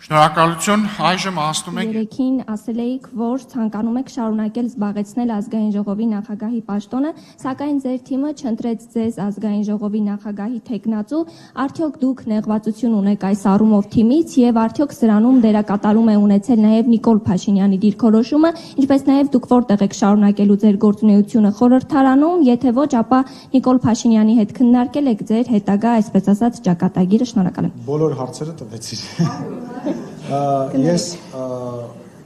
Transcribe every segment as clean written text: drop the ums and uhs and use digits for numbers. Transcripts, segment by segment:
Շնորհակալություն, այժմ ասում ենք Երեքին ասել էիք, որ ցանկանում եք շարունակել զբաղեցնել ազգային ժողովի նախագահի պաշտոնը, սակայն ձեր թիմը չընտրեց ձեզ ազգային ժողովի նախագահի թեկնածու, արդյոք դուք նեղվածություն ունեք այս առումով թիմից եւ արդյոք սրանում դերակատարում է ունեցել նաեւ Նիկոլ Փաշինյանի դիրքորոշումը, ինչպես նաեւ դուք որտեղ եք շարունակելու ձեր գործունեությունը խորհրդարանում, եթե ոչ, ապա Նիկոլ Փաշինյանի հետ քննարկել եք ձեր հետագա, այսպես ասած, ճակատագիրը, շնորհակալ եմ։ Բոլոր հարցերը տվեցիր։ Ես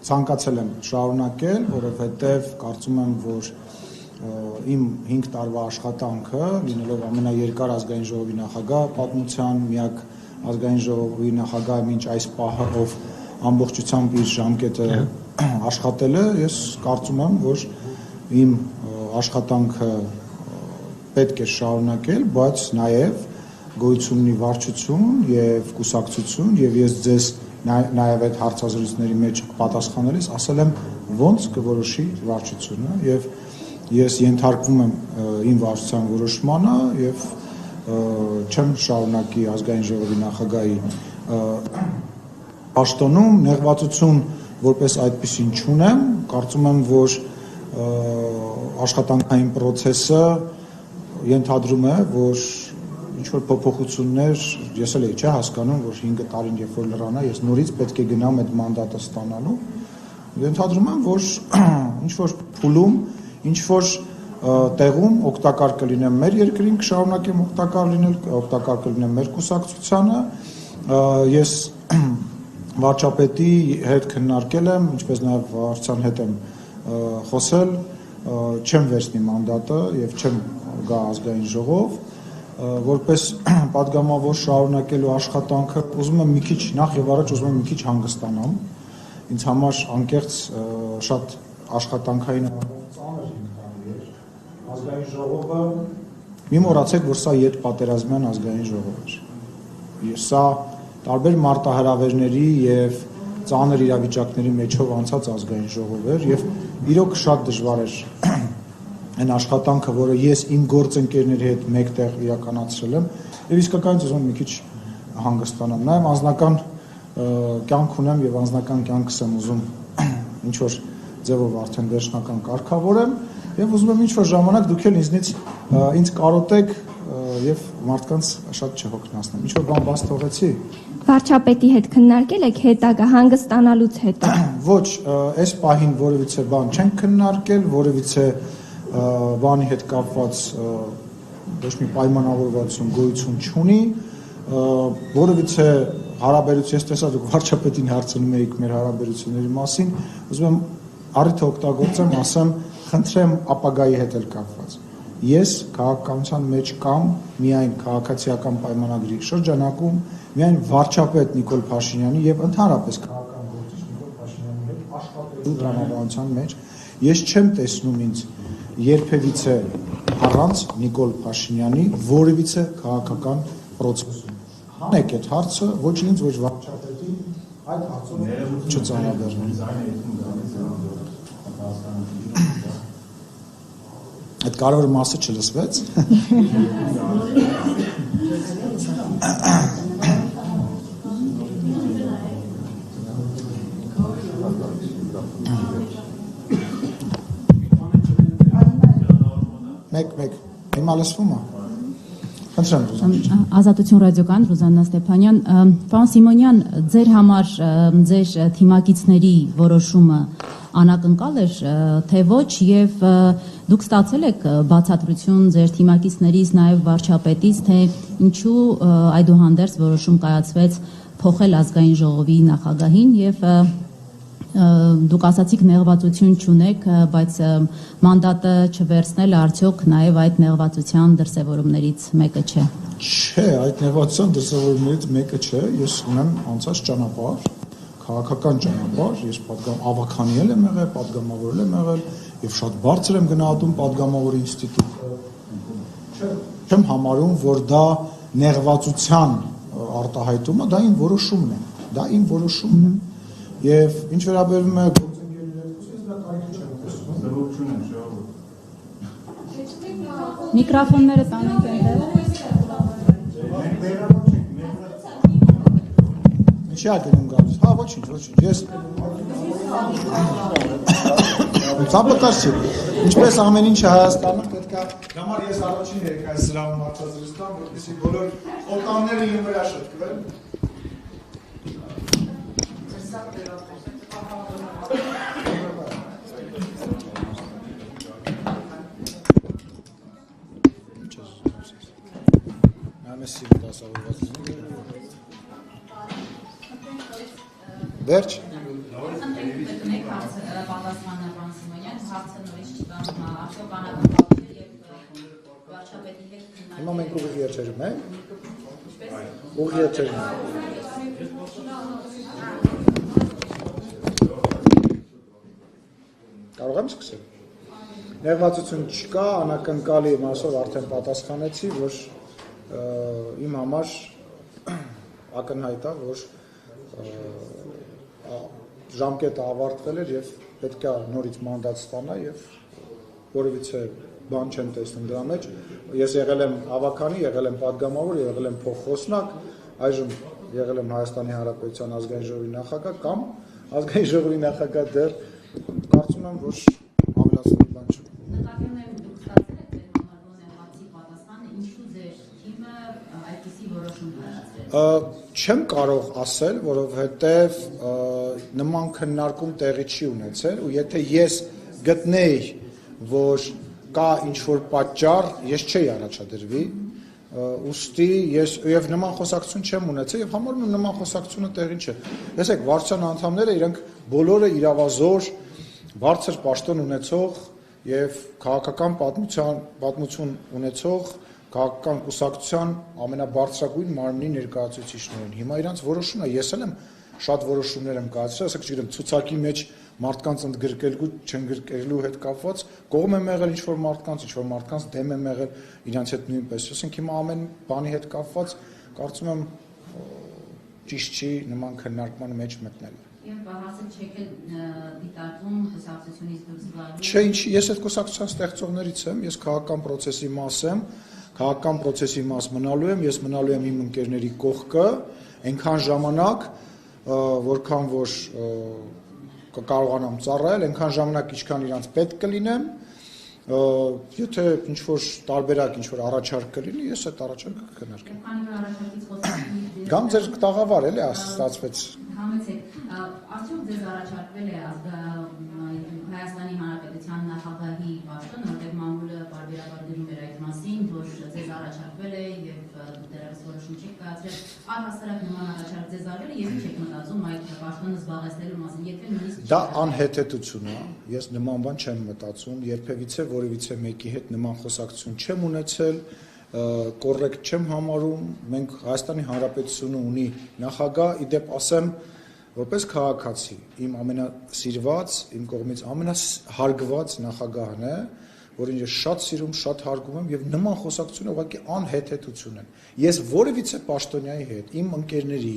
ցանկացել եմ շարունակել, որովհետև կարծում եմ, որ իմ 5 տարվա աշխատանքը, լինելով ամենաերկար ազգային ժողովի նախագահ պատմության, միակ ազգային ժողովի նախագահը մինչ այս պահը, ով ամբողջությամբ իր ժամկետը աշխատել է, ես կարծում եմ, որ իմ աշխատանքը պետք է շարունակել, բայց նաև գոյություն ունի վարչություն եւ կուսակցություն եւ ես ձեզ նաև այդ հարցազրույցների մեջ պատասխանելիս ասել եմ ոնց կորոշի վարչությունը եւ ես ենթարկվում եմ իմ վարչության որոշմանը եւ չեմ շարունակի ազգային ժողովի նախագահի պաշտոնում նեղվածություն որպես այդպեսին չունեմ կարծում եմ որ աշխատանքային process-ը ենթադրում է որ ինչ-որ փոփոխություններ ես էլ չէ հասկանում որ 5 տարին երբ որ լրանա ես նորից պետք է գնամ այդ մանդատը ստանալու ենթադրում եմ որ ինչ-որ փուլում ինչ-որ տեղում օգտակար կլինեմ մեր երկրին կշարունակեմ օգտակար կլինեմ մեր կուսակցությանը ես վարչապետի հետ քննարկել եմ ինչպես նաև վարչության հետ եմ խոսել չեմ վերցնի մանդատը եւ չեմ գա ազգային ժողով որպես պատգամավոր շարունակելու աշխատանքը ուզում եմ մի քիչ նախ եւ առաջ ուզում եմ մի քիչ հանգստանամ ինձ համար անկեղծ շատ աշխատանքային ծանր էր ազգային ժողովը մի մոռացեք որ սա յետ պատերազմյան ազգային ժողով էր սա տարբեր մարտահրավերների եւ ծանր իրավիճակների մեջով անցած ազգային ժողով էր եւ իրոք շատ դժվար էր այն աշխատանքը, որը ես իմ գործընկերների հետ մեկտեղ իրականացրել եմ, եւ իսկականից ուզում եմ մի քիչ հանգստանամ։ Նաեւ անձնական կյանք ունեմ եւ անձնական կյանքս եմ ուզում ինչ որ ձևով արդեն վերջնական կարգավորեմ եւ ուզում եմ ինչ որ ժամանակ դուք էլ ինձ կարոտեք եւ մարդկանց շատ չհոգնեցնեմ։ Ինչ որ բան բաց թողեցի։ Վարչապետի հետ քննարկել եք հետագա հանգստանալուց հետո։ Ոչ, այս պահին որևիցե բան չենք քննարկել, որևիցե բանի հետ կապված ոչ մի պայմանավորվածություն գոյություն չունի, որովհետեւ հարաբերություն ես տեսա դուք վարչապետին հարցնում եք մեր հարաբերությունների մասին, ուզում եմ առիթը օգտագործեմ, ասեմ, խնդրեմ ապագայի հետ էլ կապված։ Ես քաղաքականության մեջ կամ միայն քաղաքացիական պայմանագրի շրջանակում, միայն վարչապետ Նիկոլ Փաշինյանի եւ ընդհանրապես քաղաքական գործիչ Նիկոլ Փաշինյանի հետ աշխատելու դրամաբանության մեջ ես չեմ տեսնում ինձ երբևիցե առանց Նիկոլ Փաշինյանի որևիցե քաղաքական process-ում։ Հանեք այդ հարցը ոչ ինձ, ոչ վարչապետին այդ հարցով չծանրաբեռնի։ Այդ կարևոր մասը չլսվեց։ Մեկ, հիմա լսվում է։ Խնդրեմ Ռուզաննա։ Ազատություն ռադիոկան Ռուզաննա Ստեփանյան, պարոն Սիմոնյան, ձեր համար ձեր թիմակիցների որոշումը անակնկալ էր, թե ոչ եւ դուք ստացել եք բացատրություն ձեր թիմակիցներից նաեւ վարչապետից, թե ինչու այդուհանդերձ որոշում կայացվեց փոխել ազգային ժողովի նախագահին եւ դուք ասացիք նեղվածություն չունեք, բայց մանդատը չվերցնելը արդյոք նաև այդ նեղվածության դրսևորումներից մեկը չէ։ Չէ, այդ նեղվածության դրսևորումներից մեկը չէ, ես ունեմ անցած ճանապարհ, քաղաքական ճանապարհ, ես ավականիել եմ եղել, պատգամավորել եմ եղել եւ շատ բարձր եմ գնահատում պատգամավորի ինստիտուտը։ Չեմ համարում, որ դա նեղվածության արտահայտումը, դա իմ որոշումն է, Եվ ինչ վերաբերում է գործընկերների հետ, ես դա կարիք չեմ տեսնում։ Միկրոֆոնները տանենք այնտեղ։ չի ակնում գալիս։ Հա, ոչինչ, ես Ծապոտած չի։ Ինչպես ամեն ինչը Հայաստանում պետք է համար ես առաջին երեքայս սրահում արտադրել տամ, որպեսզի բոլոր օտանները իմ վրա շտկվեն։ Ամեսի դասավորված։ Վերջ։ Հիմա մենք ուղիղ երջերում ենք։ Ուղիղ երջերում ենք։ Կարող եմ սկսել։ Նեղվածություն չկա, անակնկալի մասով արդեն պատասխանեցի, որ իմ համար ակնհայտ է, որ ժամկետը ավարտվել էր եւ պետք է նորից մանդատ ստանա եւ որևիցե բան չեմ տեսնում դրա մեջ։ Ես եղել եմ ավականի, եղել եմ падգամավոր, եղել եմ փոխխոսնակ, այժմ եղել եմ Հայաստանի Հանրապետության ազգային ժողովի նախագահ կամ ազգային ժողովի նախագահ դեռ կարծում եմ, որ ավելացնելու բան չկա։ Նկատի ունեմ դուք ստացել եք ձեր համարվող նեղվածի պատասխանը, ինչու ձեր թիմը այդպիսի որոշում կայացրել։ Չեմ կարող ասել, որովհետև նման քննարկում տեղի չի ունեցել ու եթե ես գտնեի, որ կա ինչ-որ պատճառ, ես չէի առաջադրվի, ուստի ես եւ նման խոսակցություն չեմ ունեցել եւ համարում եմ նման խոսակցությունը տեղին չէ։ Տեսեք, վարչության անդամները իրենք բոլորը իրավազոր, բարձր պաշտոն ունեցող եւ քաղաքական պատմություն ունեցող քաղաքական կուսակցության ամենաբարձրագույն մարմնի ներկայացուցիչներ են։ Հիմա իրանց որոշումն է, ես էլ եմ շատ որոշումներ եմ կայացրել, ասենք չգիտեմ, ցուցակի մեջ մարդկանց ընդգրկելու, չընդգրկելու հետ կապված, կողմ եմ եղել ինչ-որ մարդկանց դեմ եմ եղել իրանց հետ նույնպես։ Ասենք հիմա ամեն բանի հետ կապված կարծում եմ ճիշտ չի նման քննարկման մեջ մտնել։ Եվ բաղացել չեք դիտարկում կուսակցությունից դուրս գալու։ Չէ, ինչի, ես այդ կուսակցության ստեղծողներից եմ, ես քաղաքական process-ի մաս եմ, քաղաքական process-ի մաս մնալու եմ, ես մնալու եմ իմ ընկերների կողքը, այնքան ժամանակ, որքան որ կարողանամ ծառայել, այնքան ժամանակ ինչքան իրանց պետք կլինեմ, եթե ինչ-որ տարբերակ, ինչ-որ առաջարկ կլինի, ես այդ առաջարկը կքննարկեմ։ Քանի որ առաջարկից խոսեցինք, Գամ ձեր տաղավար էլի ստացվեց։ Համեցեք, արդյոք ձեզ առաջարկվել է Հայաստանի Հանրապետության նախագահի պաշտոն, որտեղ մամուլը բարբերաբար գրում էր այդ մասին, որ ձեզ առաջարկվել է եւ դեռևս որոշում չեք կայացրել, առհասարակ նման առաջարկ ձեզ արվել է եւ ինչ եք մտածում այդ պաշտոնը զբաղեցնելու մասին, եթե նույնիսկ Դա անհեթեթություն է, ես նման բան չեմ մտածում, երբևիցե որևիցե մեկի հետ նման խոսակցություն չեմ ունեցել, կոռեկտ չեմ համարում, մենք Հայաստանի Հանրապետությունը ունի նախագահ, իդեպ ասեմ, որպես քաղաքացի, իմ ամենասիրված, իմ կողմից ամենահարգված նախագահն է, որին ես շատ սիրում, շատ հարգում եմ եւ նման խոսակցությունը ուղղակի անհեթեթություն են։ Ես որևիցե պաշտոնյայի հետ, իմ ընկերների,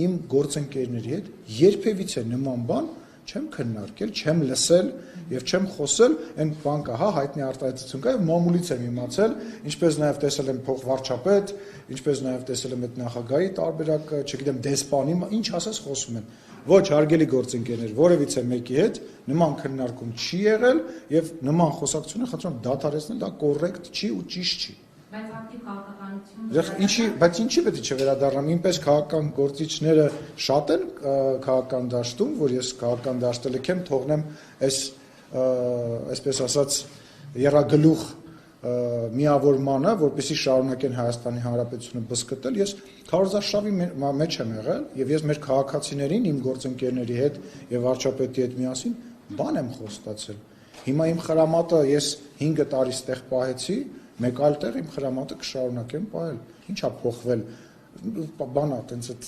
իմ գործընկերների հետ երբևիցե նման բան չեմ քննարկել, չեմ լսել եւ չեմ խոսել, այն բան կա, հա, հայտնի արտահայտություն կա եւ մամուլից եմ իմացել, ինչպես նաեւ տեսել եմ փոխվարչապետ, ինչպես նաեւ տեսել եմ այդ նախագահի տարբերակը, չգիտեմ, դեսպանի, ինչ ասես խոսում են։ Ոչ, հարգելի գործընկերներ, որևիցե մեկի հետ նման քննարկում չի եղել եւ նման խոսակցությունը խնդրում դադարեցնել, դա կոռեկտ չի ու ճիշտ չի։ բայց ակտիվ քաղաքականություն Բայց ինչի պետք է չվերադառնամ, ինպես քաղաքական գործիչները շատ են քաղաքական դաշտում, որ ես քաղաքական դաշտը լքեմ, թողնեմ այսպես ասած երագլուխ միավորմանը, որպեսզի շարունակեն Հայաստանի Հանրապետությունը բզկտել, ես քարոզարշավի մեջ եմ եղել եւ ես մեր քաղաքացիներին, իմ գործընկերների հետ եւ վարչապետի հետ միասին բան եմ խոստացել։ Հիմա իմ խրամատը ես 5 տարի ստեղ պահեցի, մեկ այլ տեղ իմ խրամատը կշարունակեմ պահել։ Ինչա փոխվել, բանա, տենց այդ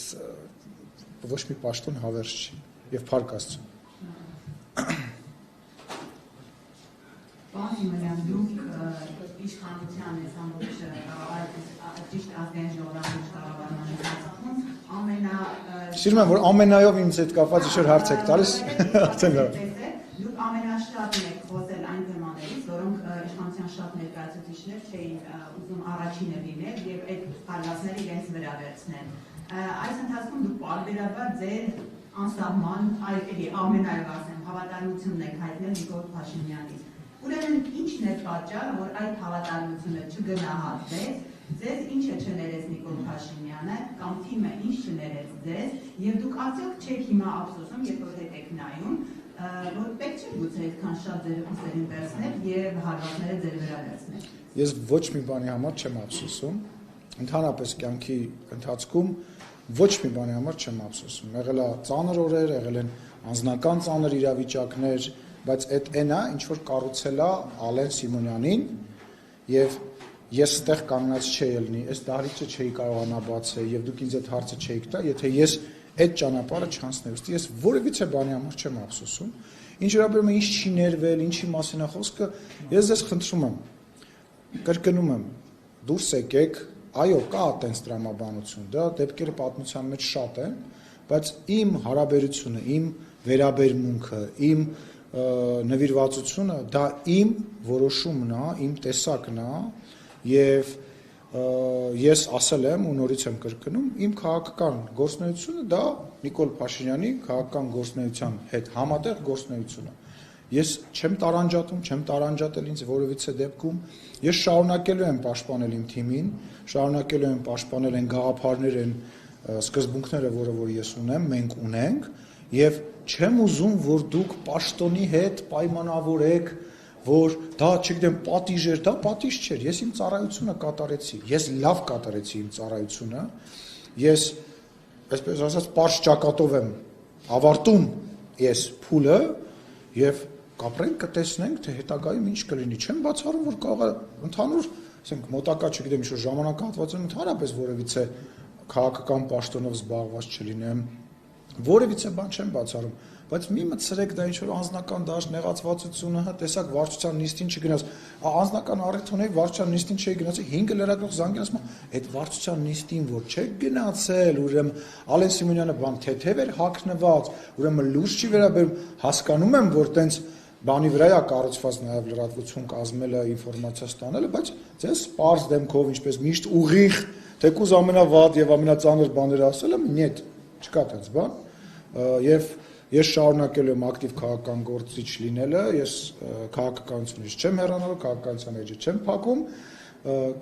ոչ մի պաշտոն հավերժ չի եւ փառք Աստծո։ Պարոն Սիմոնյան, դուք իշխանության ես ամբողջ ճիշտ ազգային ժողովրդի կառավարման ընթացքում Սիրում եմ, որ ամենայով ինձ հետ կապված ինչ-որ հարց եք տալիս, արդեն լավ։ Դուք ամենաշատն եք խոսել այն թեմաներից, որոնք իշխանության շատ ներկայացուցիչներ չէին ուզում առաջինը լինել եւ այդ հարվածները իրենց վրա վերցնեն։ Այս ընթացքում դուք պարբերաբար ձեր անսահման ամենայով ասեմ հավատարմությունն եք հայտնել Նիկոլ Փաշինյանից։ Ուրեմն ի՞նչն է պատճառը, որ այդ հավատարմությունը չգնահատվեց, ձեզ ինչը չներեց Նիկոլ Փաշինյանը կամ թիմը ինչ չներեց ձեզ, եւ դուք արդյոք չեք հիմա ափսոսում, երբ որ հետ եք նայում, որ պետք չէ գուցե այդքան շատ ձեր ուսերին վերցնել եւ հարվածները ձեր վրա վերցնել։ Ես ոչ մի բանի համար չեմ ափսոսում, ընդհանրապես կյանքի ընթացքում ոչ մի բանի համար չեմ ափսոսում։ Եղել է ծանր օրեր, եղել են անձնական ծանր իրավիճակներ, բայց այդ այնա, ինչ որ կառուցել է Ալեն Սիմոնյանին եւ ես ստեղ կանգնած չէի ելնի, այս դահլիճը չէի կարողանա բացել եւ դուք ինձ այդ հարցը չէիք տա, եթե ես այդ ճանապարհը չանցնեի։ Ըստ ես որևիցե բանի համար չեմ ափսոսում։ Ինչ վերաբերում է ինչ չի ներվել, ինչի մասին է խոսքը, ես ձեզ խնդրում եմ, կրկնում եմ, դուրս եկեք, այո, կա այդպես տրամաբանություն, դա դեպքերը պատմության մեջ շատ են, բայց իմ հարաբերությունը, իմ վերաբերմունքը, իմ նվիրվածությունը, դա իմ որոշումն է, իմ տեսակն է եւ ես ասել եմ ու նորից եմ կրկնում, իմ քաղաքական գործունեությունը դա Նիկոլ Փաշինյանի քաղաքական գործունեության հետ համատեղ գործունեությունը։ Ես չեմ տարանջատում, չեմ տարանջատել ինձ որևիցե դեպքում։ Ես շարունակելու եմ պաշտպանել իմ թիմին, շարունակելու եմ պաշտպանել այն գաղափարներ, այն սկզբունքները, որ ես ունեմ, մենք ունենք, եւ չեմ ուզում, որ դուք պաշտոնի հետ պայմանավորեք, որ դա, չգիտեմ, պատիժ էր, դա պատիժ չէր։ Ես իմ ծառայությունը կատարեցի։ Ես լավ կատարեցի իմ ծառայությունը։ Ես, այսպես ասած, պարզ ճակատով եմ ավարտում ես փուլը եւ կապրենք, կտեսնենք, թե հետագայում ինչ կլինի։ Չեմ բացառում, որ կարող է ընդհանուր, ասենք, մոտակա, չգիտեմ, ինչ-որ ժամանակահատվածում ընդհանրապես որևիցե քաղաքական պաշտոնով զբաղված չլինեմ։ Որևիցե բան չեմ բացառում, բայց մի մտցրեք դա ինչ-որ անձնական դաշտ նեղացվածությունը, տեսակ վարչության նիստին չգնաց, անձնական առիթ ունեի, վարչության նիստին չէի գնացի, 5 լրագրող զանգել ասում, այդ վարչության նիստին որ չեք գնացել, ուրեմն Ալեն Սիմոնյանը բան թեթև էր հագնված, ուրեմն լուրջ չի վերաբերում, հասկանում եմ, որ տենց բանի վրա է կառուցված նաև լրատվություն կազմելը, ինֆորմացիա ստանելը, բայց ձեզ պարզ դեմքով, ինչպես միշտ ուղիղ, թեկուզ ամենավատ եւ ամենածանր բաները ասել եմ, նետ, չկա տենց բան, եւ ես շարունակելու եմ ակտիվ քաղաքական գործիչ լինելը, ես քաղաքականությունից չեմ հեռանալու, քաղաքականության էջը չեմ փակում,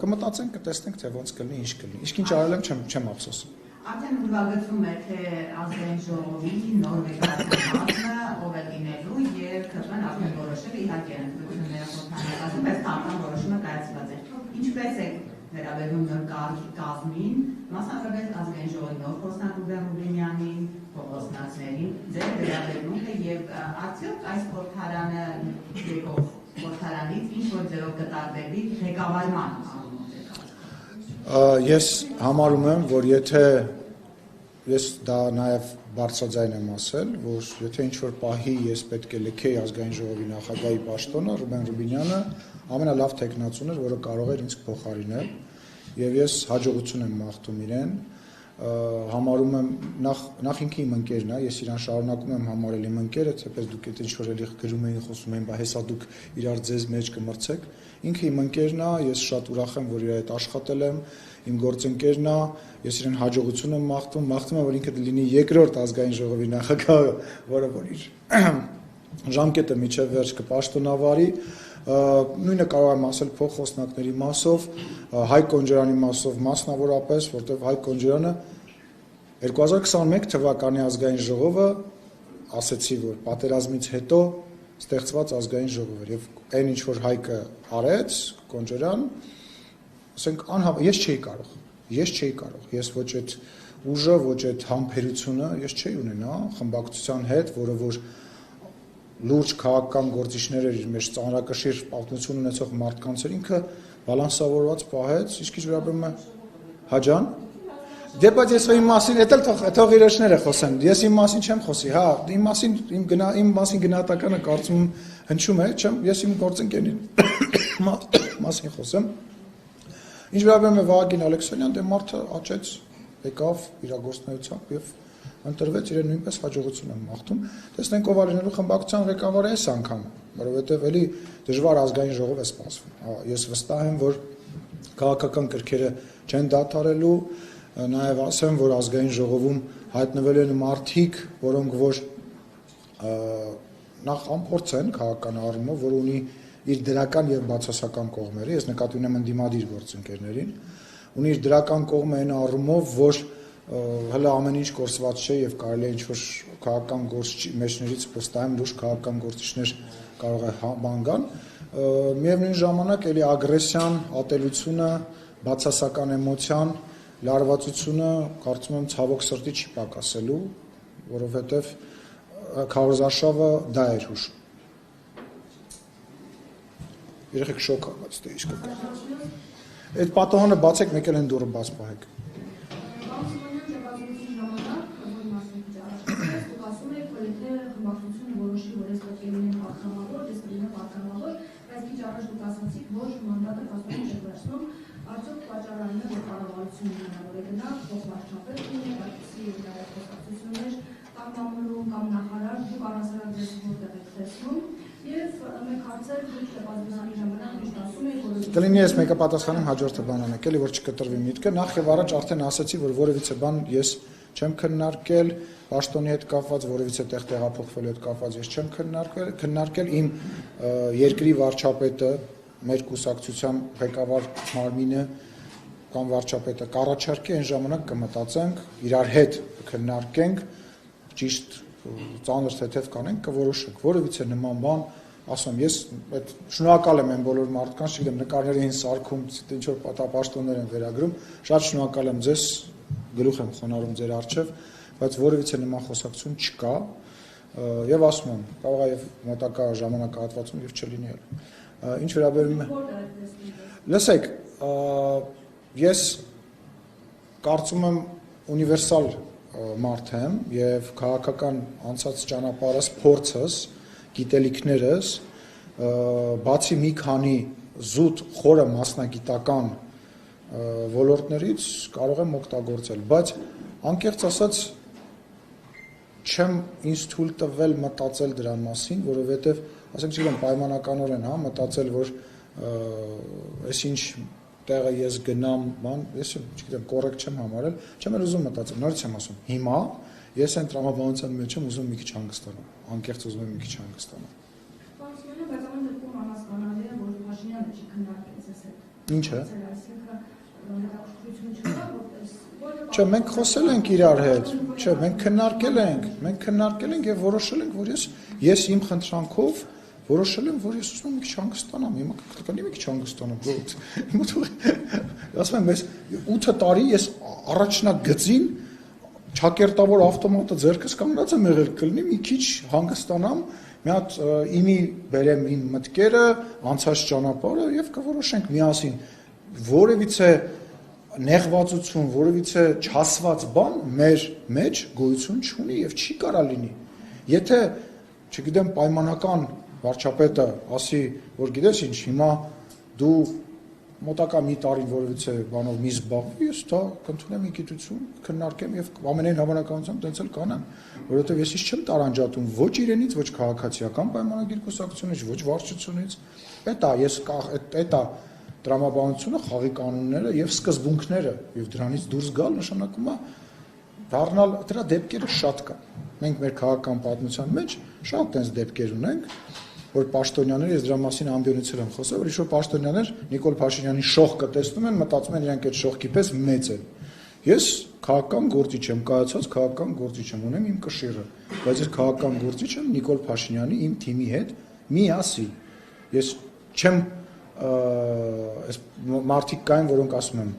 կմտածենք, կտեսնենք, թե ոնց կլինի, ինչ կլինի։ Իսկ ինչ արել եմ, չեմ ափսոսում։ Արդեն ուրվագծում է, թե ազգային ժողովի նոր մեծացումը ով է լինելու եւ ԿՊ-ն արդեն որոշել իհարկե ընդդիմությունները խորհրդանշում, բայց քաղաքական որոշումը կայացված է։ Ինչպես է վերաբերում նոր կազմին, մասնավորապես ազգային ժողովի նոր խոսնակու Ռուբինյանին, փոխոսնակներին, ձեր վերաբերմունքը եւ արդյոք այս խորհրդարանը եկող խորհրդարանից ինչ որ ձերով կտարբերվի ղեկավարման առումով։ Ես համարում եմ, որ եթե ես դա նաև բարձրաձայն եմ ասել, որ եթե ինչ-որ պահի ես պետք է լքեի ազգային ժողովի նախագահի պաշտոնը, Ռուբեն Ռուբինյանը ամենալավ թեկնածուն էր, որը կարող էր ինձ փոխարինել, եւ ես հաջողություն եմ մաղթում իրեն, համարում եմ նախ ինքը իմ ընկերն է, ես իրան շարունակում եմ համարել իմ ընկերը, թեպետ դուք այդ ինչ-որ էլի գրում էին, խոսում էին, բա հեսա դուք իրար ձեզ մեջ կմրցեք, ինքը իմ ընկերն է, ես շատ ուրախ եմ, որ իր հետ աշխատել եմ, իմ գործընկերն է, ես իրեն հաջողություն եմ մաղթում եմ, որ ինքը լինի երկրորդ ազգային ժողովի նախագահը, որը որ իր ժամկետը միջև վերջ կպաշտոնավարի, նույնը կարող եմ ասել փոխխոսնակների մասով, Հայկ Կոնջարյանի մասով մասնավորապես, որտեղ Հայկ Կոնջարյանը 2021 թվականի ազգային ժողովը ասեցի, որ պատերազմից հետո ստեղծված ազգային ժողով էր եւ այն ինչ որ Հայկը արեց, Կոնջարյան, ասենք ես չէի կարող, ես ոչ այդ ուժը, ոչ այդ համբերությունը ես չէի ունենա խմբակցության հետ, որը որ լուրջ քաղաքական գործիչներ էր իր մեջ ծանրակշիռ պատմություն ունեցող մարդկանց էր ինքը բալանսավորված պահեց, իսկ ինչ վերաբերում է Հաջան, դե բայց ես իմ մասին, թող իրեջները խոսեն, ես իմ մասին չեմ խոսի, հա, իմ մասին գնահատականը կարծում հնչում է, ես իմ գործընկերին մասին խոսեմ, ինչ վերաբերում է Վահագին Ալեքսանյան, դե մարդը աճեց, եկավ իր գործունեությամբ եւ ընտրվեց, իրեն նույնպես հաջողություն եմ մաղթում, տեսնենք ով արինելու խմբակցության ղեկավարը այս անգամ, որովհետև էլի դժվար ազգային ժողով է սպասվում, ես վստահ եմ, որ քաղաքական կրքերը չեն դադարելու, նաև ասեմ, որ ազգային ժողովում հայտնվել են մարդիկ, որոնք որ նախ ամփորձ են քաղաքական առումով, որ ունի իր դրական եւ բացասական կողմերը, ես նկատի ունեմ ընդդիմադիր գործընկերներին, ունի իր դրական կողմը այն առումով, որ հələ ամեն ինչ կորսված չէ եւ կարելի է ինչ-որ քաղաքական գործիչ մեջներից վստահեմ լուրջ քաղաքական գործիչներ կարող է բան գան, միևնույն ժամանակ էլի ագրեսիան, ատելությունը, բացասական էմոցիան, լարվածությունը կարծում եմ ցավոք սրտի չի պակասելու, որովհետեւ քարոզարշավը դա էր հուշում։ Երեխեք շոկ աղաց, դե իսկ կա։ Այդ պատահանը բացեք, մեկ էլ են դուրը բաց պահեք։ Արդյոք պատճառային է, որ կառավարությունը հնարավոր է գնալ փոխվարչապետ ունի, այդպիսի ներկայացուցիչներ կամ մամուլում կամ նախարար, դուք առհասարակ ձեզ որտեղ եք տեսնում եւ մեկ հարցեր դուք պատասխանի ժամանակ միշտ ասում եք, որ Կլինի ես մեկը պատասխանեմ հաջորդը բանանեք, էլի որ չկտրվի միտքը, նախ եւ առաջ արդեն ասացի, որ որևիցե բան ես չեմ քննարկել, պաշտոնի հետ կապված, որևիցե տեղ տեղափոխվելու հետ կապված ես չեմ քննարկել իմ երկրի վարչապետը մեր կուսակցության ղեկավար մարմինը կամ վարչապետը կառաջարկի այն ժամանակ կմտածենք, իրար հետ քննարկենք, ճիշտ ծանր թեթև կանենք, կորոշենք, որևիցե նման բան, ասում ես այդ շնորհակալ եմ այն բոլոր մարդկանց, չգիտեմ, նկարների են սարքում, ինչ որ պատապաշտոններ են վերագրում, շատ շնորհակալ եմ ձեզ, գլուխ եմ խոնարհում ձեր առջև, բայց որևիցե նման խոսակցություն չկա, եւ ասում եմ, կարող է եւ մոտակա ժամանակահատվածում եւ չլինի էլ։ Ինչ վերաբերում է լսեք, ես կարծում եմ ունիվերսալ մարդ եմ եւ քաղաքական անցած ճանապարհս, փորձս, գիտելիքներս, բացի մի քանի զուտ խորը մասնագիտական ոլորտներից կարող եմ օգտագործել, բայց անկեղծ ասած չեմ ինձ թույլ տվել մտածել դրան մասին, որովհետեւ ասենք չգիտեմ պայմանականորեն, հա, մտածել, որ այսինչ տեղը ես գնամ, բան, ես չգիտեմ, կոռեկտ չեմ համարել, չեմ էլ ուզում մտածել, նորից եմ ասում, հիմա ես այն տրամաբանության մեջ եմ ուզում մի քիչ հանգստանալ, անկեղծ ուզում եմ մի քիչ հանգստանալ։ Պարզվելը, բայց ամեն դեպքում անհասկանալի է, որ Փաշինյանը չի քննարկել ձեզ հետ։ Ինչ է։ Հետաքրքրություն չկա, որպես Չէ, մենք խոսել ենք իրար հետ, չէ, մենք քննարկել ենք եւ որոշել ենք, որ ես իմ խնդրանքով որոշել եմ, որ ես ուզում եմ մի քիչ հանգստանամ, հիմա կկանի մի քիչ հանգստանամ, ասում եմ, ես 8 տարի ես առաջնագծին չակերտավոր ավտոմատը ձեռքս կանգնած եմ եղել, կլինի մի քիչ հանգստանամ, մի հատ իմի բերեմ իմ մտքերը, անցած ճանապարհը եւ կորոշենք միասին, որևիցե նեղվածություն, որևիցե չհասված բան մեր մեջ գոյություն չունի եւ չի կարա լինի։ Եթե, չգիտեմ, պայմանական վարչապետը ասի, որ գիտես ինչ, հիմա դու մոտակա մի տարին որևիցե բանով մի զբաղվի, ես դա կընդունեմ իմ գիտություն, քննարկեմ եւ ամենայն հավանականությամբ տենց էլ կանեմ, որովհետեւ ես չեմ տարանջատում ոչ իրենից, ոչ քաղաքացիական պայմանագիր կուսակցությունից, ոչ վարչությունից։ Էտա տրամաբանությունը, խաղի կանոնները եւ սկզբունքները եւ դրանից դուրս գալ նշանակում է դառնալ դրա դեպքերը շատ կան։ Մենք մեր քաղաքական պատմության մեջ շատ այնպես դեպքեր ունենք, որ պաշտոնյաները, ես դրա մասին ամբիոնից եմ խոսել, որ ինչ-որ պաշտոնյաներ Նիկոլ Փաշինյանի շողկը տեսնում են, մտածում են իրանք այդ շողքի պես մեծ են։ Ես քաղաքական գործիչ եմ, կայացած քաղաքական գործիչ եմ, ունեմ իմ կշիռը, բայց ես քաղաքական գործիչ եմ Նիկոլ Փաշինյանի իմ թիմի հետ միասին։ Ես չեմ այս մարդիկ կային, որոնք ասում են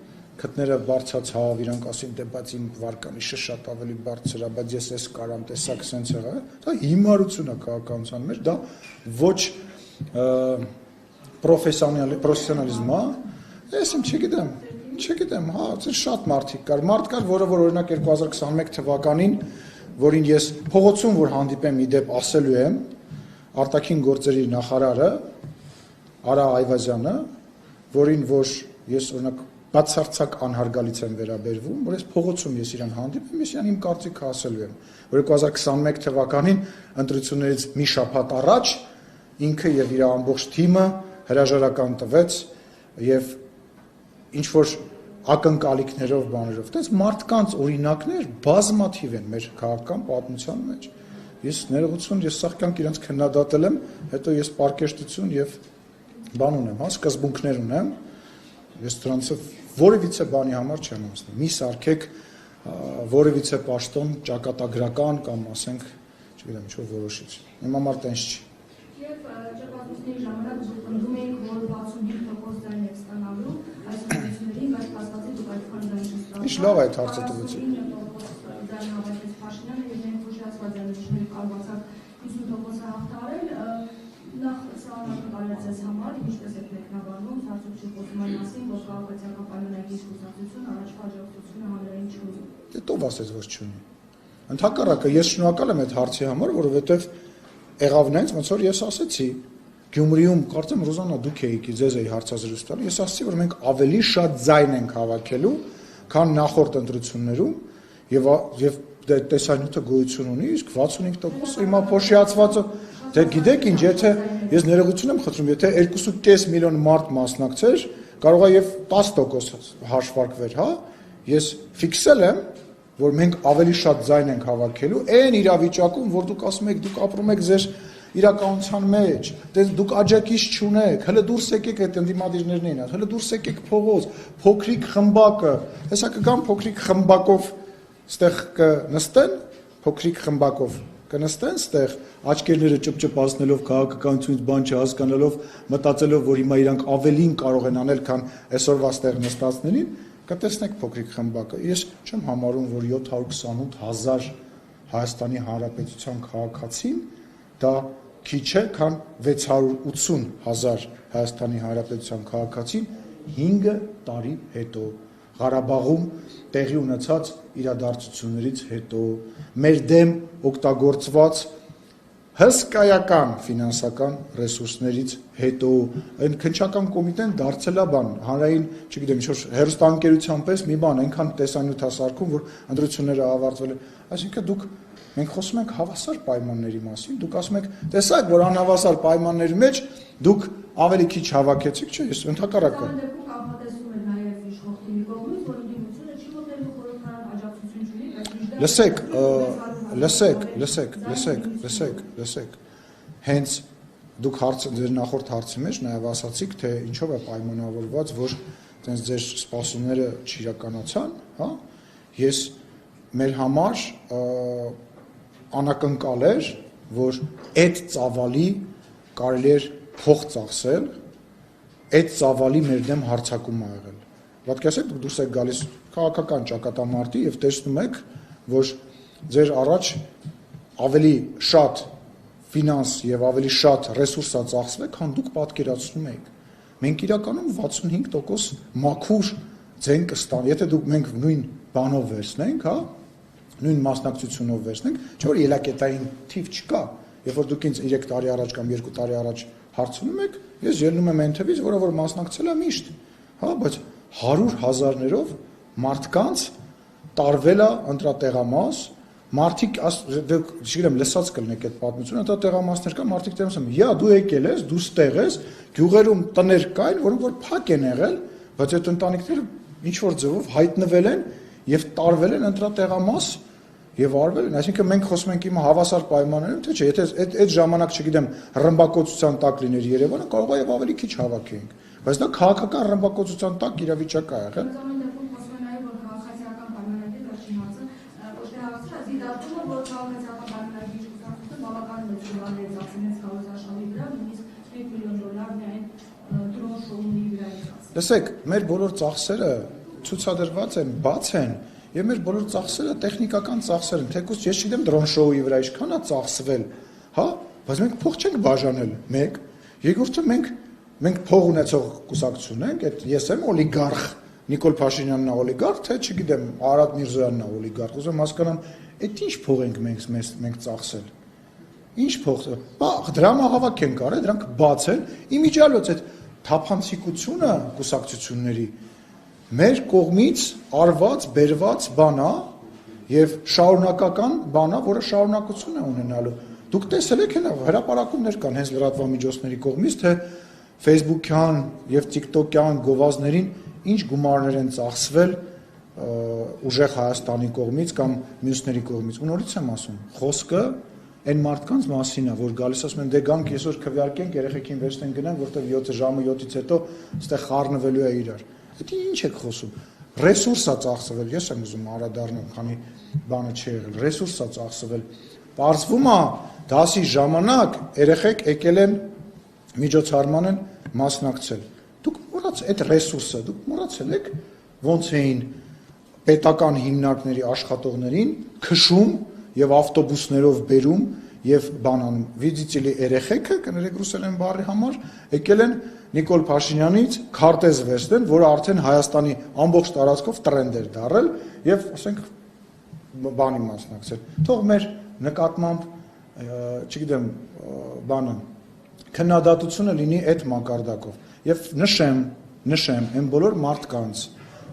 քթները բարձացավ, իրանք ասին, դե բայց իմ վարկանիշը շատ ավելի բարձր է, բայց ես էս կարամ տեսակ սենց եղա, դա հիմարություն է քաղաքականության մեջ, դա ոչ պրոֆեսիոնալիզմ է, ես չգիտեմ, հա, ձեր շատ մարդիկ կար, մարդ կար, որը որ օրինակ 2021 թվականին, որին ես փողոցում որ հանդիպեմ իդեպ ասելու եմ, արտաքին գործերի նախարարը Արա Այվազյանը, որին որ ես օրինակ բացարձակ անհարգալից եմ վերաբերվում, որ ես փողոցում ես իրան հանդիպեմ, ես իրան իմ կարծիքը ասելու եմ, որ 2021 թվականին ընտրություններից մի շաբաթ առաջ ինքը եւ իր ամբողջ թիմը հրաժարական տվեց եւ ինչ որ ակնկալիքներով, բաներով։ Դες մարդկանց օրինակներ բազմաթիվ են մեր քաղաքական պատմության մեջ։ Ես ներողություն, ես սա կյանք իրենց քննադատել եմ, հետո ես պարկեշտություն եւ բան ունեմ, հա, սկզբունքներ ունեմ։ Ես դրանցով որևիցե բանի համար չեմ ասում։ Մի սարքեք որևիցե պաշտոն ճակատագրական կամ ասենք, չգիտեմ, ինչ-որ որոշիչ։ Իմ համար տենց չի։ Եվ ճակատագրության ժամանակ դուք ընդդում եք, որ 65% ձայն եք ստանալու այս ընտրություններին, բայց փաստացի դուք այդքան ձայն չստացաք։ Ինչ լավ է այդ հարցը տվեցիք։ Ձայն հավաքեց Փաշինյանը եւ մենք ուշացված ձայնությունների կարողացավ 50%-ը հաղթարել։ Նախ սա անակնկալ է ձեզ համար, ինչպես եք մեկնաբանում, հարցում չի խոսում այն մասին, որ քաղաքացիական պայմանագրի կուսակցություն առաջվա աջակցությունը հանրային չունի։ Դե ով ասեց, որ չունի։ Ընդհակառակը ես շնորհակալ եմ այդ հարցի համար, որովհետեւ եղավ նենց, ոնց որ ես ասեցի, Գյումրիում կարծեմ Ռոզանա դուք եք ձեզ էի հարցազրույց տալու, ես ասացի, որ մենք ավելի շատ ձայն ենք հավաքելու, քան նախորդ ընտրություններում եւ տեսանյութը գոյություն ունի, իսկ 65% հիմա փոշիացվածը դե գիտեք ինչ, եթե ես ներողություն եմ խնդրում, եթե 2.5 միլիոն մարդ մասնակցեր, կարող է եւ 10% հաշվարկվեր, հա։ Ես ֆիքսել եմ, որ մենք ավելի շատ ձայն ենք հավաքելու, այն իրավիճակում, որ դուք ասում եք, դուք ապրում եք ձեր իրականության մեջ, դուք աջակից չունեք, հələ դուրս եկեք այդ ընդդիմադիրներն էին, հələ դուրս եկեք փողոց, փոքրիկ խմբակը, հեսա կգան փոքրիկ խմբակով ստեղ կնստեն, փոքրիկ խմբակով կնստեն ստեղ, աչքերները ճպճպացնելով, քաղաքականությունից բան չհասկանալով, մտածելով, որ հիմա իրանք ավելին կարող են անել, քան այսօրվա ստեղ նստածներին, կտեսնեք փոքրիկ խմբակը։ Ես չեմ համարում, որ 728,000 Հայաստանի Հանրապետության քաղաքացին դա քիչ է, քան 680,000 Հայաստանի Հանրապետության քաղաքացին 5 տարի հետո Ղարաբաղում տեղի ունեցած իրադարձություններից հետո մեր դեմ օգտագործված հսկայական ֆինանսական ռեսուրսներից հետո այն քննչական կոմիտեն դարձել է բան հանրային, չգիտեմ, ինչ-որ հերոստանգերության պես մի բան այնքան տեսանյութ հասարքում, որ ընտրությունները ավարտվել են, այսինքն դուք մենք խոսում ենք հավասար պայմանների մասին, դուք ասում եք, տեսակ, որ անհավասար պայմանների մեջ դուք ավելի քիչ հավաքեցիք, չէ՞, ես ընդհակառակը։ Լսեք, հենց դուք ձեր նախորդ հարցի մեջ նաև ասացիք, թե ինչով է պայմանավորված, որ տենց ձեր սպասումները չիրականացան, հա, ես մեր համար անակնկալ էր, որ այդ ծավալի կարելի էր փող ծախսել, այդ ծավալի մեր դեմ հարձակում ա եղել։ Պատկերացրեք, դուք դուրս եք գալիս քաղաքական ճակատամարտի եւ տեսնում եք, որ ձեր առաջ ավելի շատ ֆինանս եւ ավելի շատ ռեսուրս ա ծախսվել, քան դուք պատկերացնում եք։ Մենք իրականում 65% մաքուր ձեն կստանանք, եթե դուք մենք նույն բանով վերցնենք, հա, նույն մասնակցությունով վերցնենք, չէ՞ որ ելակետային թիվ չկա, երբ որ դուք ինձ 3 տարի առաջ կամ 2 տարի առաջ հարցնում եք, ես ելնում եմ այն թվից, որը որ մասնակցել է միշտ, հա, բայց 100,000-ներով մարդկանց տարվել է ընտրատեղամաս, մարդիկ, չգիտեմ, լսած կլինեք այդ պատմությունը, ընտրատեղամասներ կա, մարդիկ տենց ասում, «Յա, դու եկել ես, դու ստեղ ես, գյուղերում տներ կային, որոնք որ փակ են եղել, բայց այդ ընտանիքները ինչ որ ձևով հայտնվել են եւ տարվել են ընտրատեղամաս եւ արվել են, այսինքն մենք խոսում ենք հիմա հավասար պայմաններում, թե չէ, եթե այդ ժամանակ, չգիտեմ, ռմբակոծության տակ լիներ Երևանը, կարող է եւ ավելի քիչ հավաքեինք, բայց դա քաղաքական ռմբակոծության տակ իրավիճակ է եղել։ Լսեք, մեր բոլոր ծախսերը ցուցադրված են, բաց են, եւ մեր բոլոր ծախսերը տեխնիկական ծախսեր են, թեկուզ ես չգիտեմ դրոն շոուի վրա ինչքան է ծախսվել, հա, բայց մենք փող չենք բաժանել, մեկ, երկրորդը մենք փող ունեցող կուսակցություն ենք, այդ ես եմ օլիգարխ, Նիկոլ Փաշինյանն է օլիգարխ, թե չգիտեմ, Արադ Միրզոյանն է օլիգարխ, ուզում հասկանամ, այդ ինչ փող ենք մենք ծախսել։ Ինչ փող, դրամահավաք ենք արել, դրանք բաց են, իմիջիալոց այդ թափանցիկությունը կուսակցությունների մեր կողմից արված, բերված բան է եւ շարունակական բան է, որը շարունակություն է ունենալու։ Դուք տեսել եք հրապարակումներ կան հենց լրատվամիջոցների կողմից, թե Facebook-յան եւ TikTok-յան գովազդներին ինչ գումարներ են ծախսվել ուժեղ Հայաստանի կողմից կամ մյուսների կողմից։ Ու նորից եմ ասում, խոսքը այն մարդկանց մասին է, որ գալիս ասում են դե գանք այսօր քվեարկենք, երեխեքին վերցնենք գնանք, որտեվ 7 ժամը 7-ից հետո այստեղ խառնվելու է իրար։ Դա ինչ եք խոսում։ Ռեսուրս է ծախսվել, ես եմ ուզում անդրադառնալ, քանի բանը չի եղել, ռեսուրս է ծախսվել։ Պարզվում է, դասի ժամանակ երեխեք եկել են միջոցառման են մասնակցել։ Դուք մոռացել այդ ռեսուրսը, դուք մոռացել եք ոնց էին պետական հիմնարկների աշխատողներին քշում եւ ավտոբուսներով բերում եւ բանանում։ Վիդիցիլի երեխեքը, կներեք ռուսերեն բառի համար, եկել են Նիկոլ Փաշինյանից քարտեզ վերցնել, որը արդեն Հայաստանի ամբողջ տարածքով տրենդ էր դարել եւ ասենք բանի մասնակցել։ Թող մեր նկատմամբ, չգիտեմ, բանը քննադատությունը լինի այդ մակարդակով եւ նշեմ այն բոլոր մարդկանց,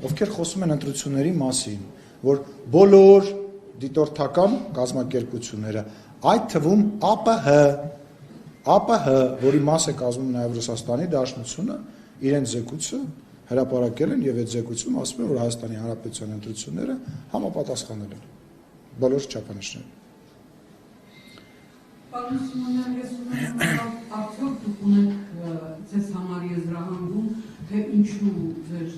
ովքեր խոսում են ընտրությունների մասին, որ բոլոր դիտորդական կազմակերպությունները, այդ թվում ԱՊՀ, որի մաս է կազմում նաև Ռուսաստանի Դաշնությունը, իրենց զեկույցը հրապարակել են եւ այդ զեկույցում ասում են, որ Հայաստանի Հանրապետության ընտրությունները համապատասխանել են բոլոր չափանիշներին։ Պարոն Սիմոնյան, ես ուզում եմ արդյոք դուք ունեք ձեզ համար եզրահանգում, թե ինչու ձեր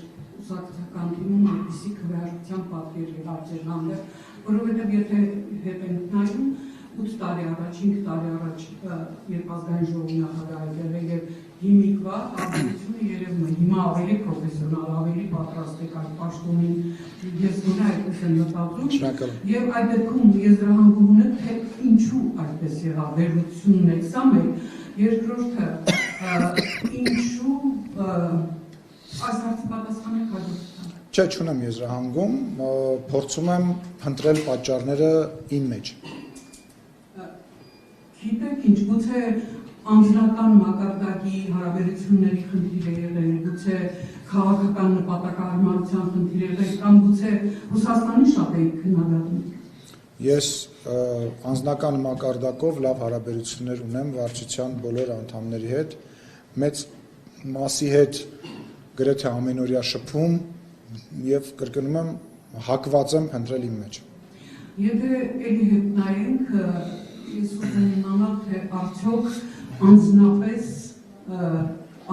ուսակցական թիմում այդպիսի քվեարկության պատկեր եղավ ձեր հանդեպ, որովհետև եթե հետ ենք նայում 8 տարի առաջ, 5 տարի առաջ, երբ ազգային ժողովի նախագահ եղել է եւ հիմիկվա արտադրությունը երևում է հիմա ավելի պրոֆեսիոնալ, ավելի պատրաստ եք այդ պաշտոնին, ես գոնե այդպես եմ մտածում, եւ այդ դեպքում եզրահանգում ունեք, թե ինչու այդպես եղավ, վերլուծությունն է, սա մեկ, երկրորդը, ինչու այս հարցի պատասխանը հաջորդության։ Չէ, չունեմ եզրահանգում, փորձում եմ փնտրել պատճառները իմ մեջ։ Գիտեք ինչ, գուցե անձնական մակարդակի հարաբերությունների խնդիր է եղել, գուցե քաղաքական նպատակահարմարության խնդիր է եղել, կամ գուցե Ռուսաստանի շատ եք քննադատում։ Ես անձնական մակարդակով լավ հարաբերություններ ունեմ վարչության բոլոր անդամների հետ, մեծ մասի հետ գրեթե ամենօրյա շփում եւ կրկնում եմ հակված եմ փնտրել իմ մեջ։ Եթե էլի հետ նայենք, ես ուզում իմանալ, թե արդյոք անձնապես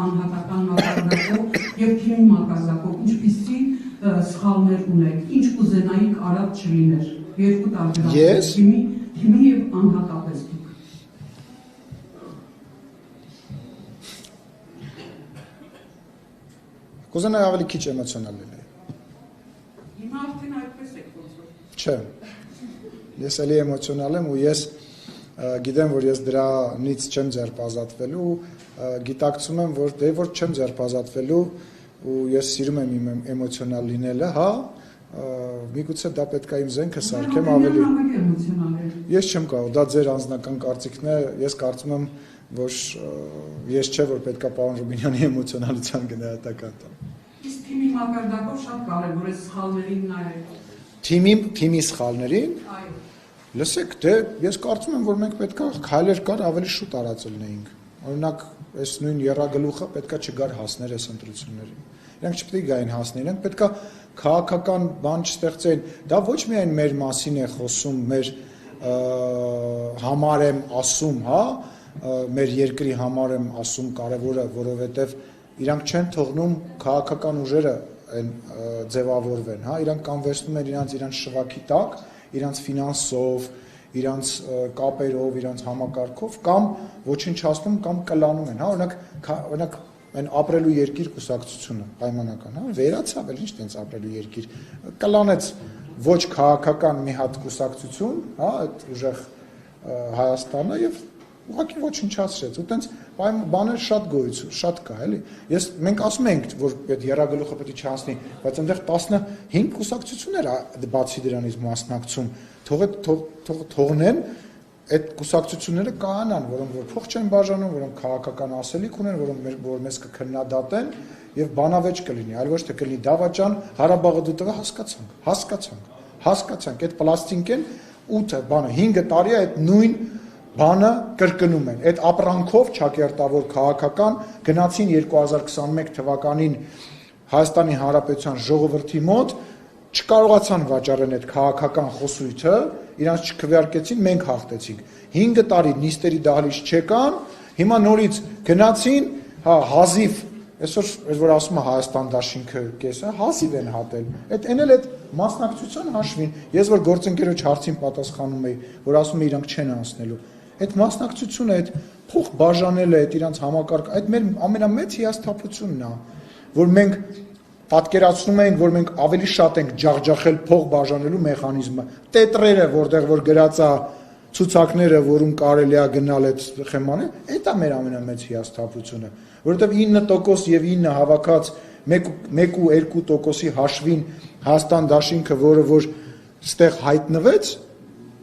անհատական մակարդակով եւ թիմի մակարդակով ինչպիսի սխալներ ունեք, ինչ կուզենայիք արած չլիներ, երկու տարբերակ թիմի եւ անհատապես դուք։ Կուզենայի ավելի քիչ էմոցիոնալ լինել։ Հիմա արդեն այդպես եք ոնց որ։ Չէ։ Ես էլի էմոցիոնալ եմ ու ես գիտեմ, որ ես դրանից չեմ ձերբազատվելու, գիտակցում եմ, որ դե որ չեմ ձերբազատվելու ու ես սիրում եմ իմ էմոցիոնալ լինելը, հա, միգուցե դա պետք է իմ զենքը սարքեմ ավելի։ Ես չեմ կարող, դա ձեր անձնական կարծիքն է, ես կարծում եմ, որ ես չէ, որ պետք է պարոն Ռուբինյանի էմոցիոնալության գնահատական տամ։ Իսկ թիմի մակարդակով շատ կարևոր է սխալներին նայել։ Թիմի սխալներին։ Այո։ Լսեք, դե ես կարծում եմ, որ մենք պետք է քայլեր կար ավելի շուտ արածելնեինք։ Օրինակ, այս նույն եռագլուխը պետք է չգար հասներ այս ընտրություններին։ Իրանք չպետք է գային հասներ, իրանք պետք է քաղաքական բան չստեղծեն։ Դա ոչ միայն մեր մասին է խոսում, մեր համար եմ ասում, հա, մեր երկրի համար եմ ասում կարևորը, որովհետև իրանք չեն թողնում քաղաքական ուժերը ձևավորվեն, հա, իրանք կամ վերցնում են իրանց շվաքի տակ, իրանց ֆինանսով, իրանց կապերով, իրանց համակարգով կամ ոչնչացնում կամ կլանում են, հա, օրինակ այն ապրելու երկիր կուսակցությունը պայմանական, հա, վերացավ, էլ ինչ տենց ապրելու երկիր, կլանեց ոչ քաղաքական մի հատ կուսակցություն, հա, այդ ուժեղ Հայաստանը եւ ուղղակի ոչնչացրեց, ու տենց բաներ շատ գոյություն, շատ կա, էլի։ Մենք ասում ենք, որ այդ եռագլուխը պետք է չանցնի, բայց այնտեղ 15 կուսակցություններ բացի դրանից մասնակցում, թողնեն այդ կուսակցությունները կայանան, որոնք որ փող չեն բաժանում, որոնք քաղաքական ասելիք ունեն, որոնք որ մեզ կքննադատեն եւ բանավեճ կլինի, այլ ոչ թե կլինի դավաճան, Ղարաբաղը դու տղա հասկացանք, այդ պլաստինկեն 8 բանը 5 տարի է այդ նույն բանը կրկնում են, այդ ապրանքով ճակերտավոր քաղաքական գնացին 2021 թվականին Հայաստանի Հանրապետության ժողովրդի մոտ չկարողացան վաճառել այդ քաղաքական խոսույթը, իրանց չքվեարկեցին, մենք հաղթեցինք։ 5 տարի նիստերի դահլիճ չեկան, հիմա նորից գնացին, հազիվ, այսօր որ ասում է Հայաստան դաշինքը կեսը, հազիվ են հատել։ Այն էլ այդ մասնակցության հաշվին, ես որ գործընկերոջ հարցին պատասխանում էի, որ ասում է իրանք չեն անցնելու։ Այդ մասնակցությունը, այդ փող բաժանելը, այդ իրանց համակարգ, այդ մեր ամենամեծ հիասթափությունն է, որ մենք պատկերացնում ենք, որ մենք ավելի շատ ենք ջախջախել փող բաժանելու մեխանիզմը։ Տետրերը, որտեղ որ գրած է ցուցակները, որում կարելի է գնալ այդ խեմանը, այդ է մեր ամենամեծ հիասթափությունը, որովհետև 9% եւ 9 հավաքած 1-2%-ի հաշվին Հայաստան դաշինքը, որը որ ստեղ հայտնվեց,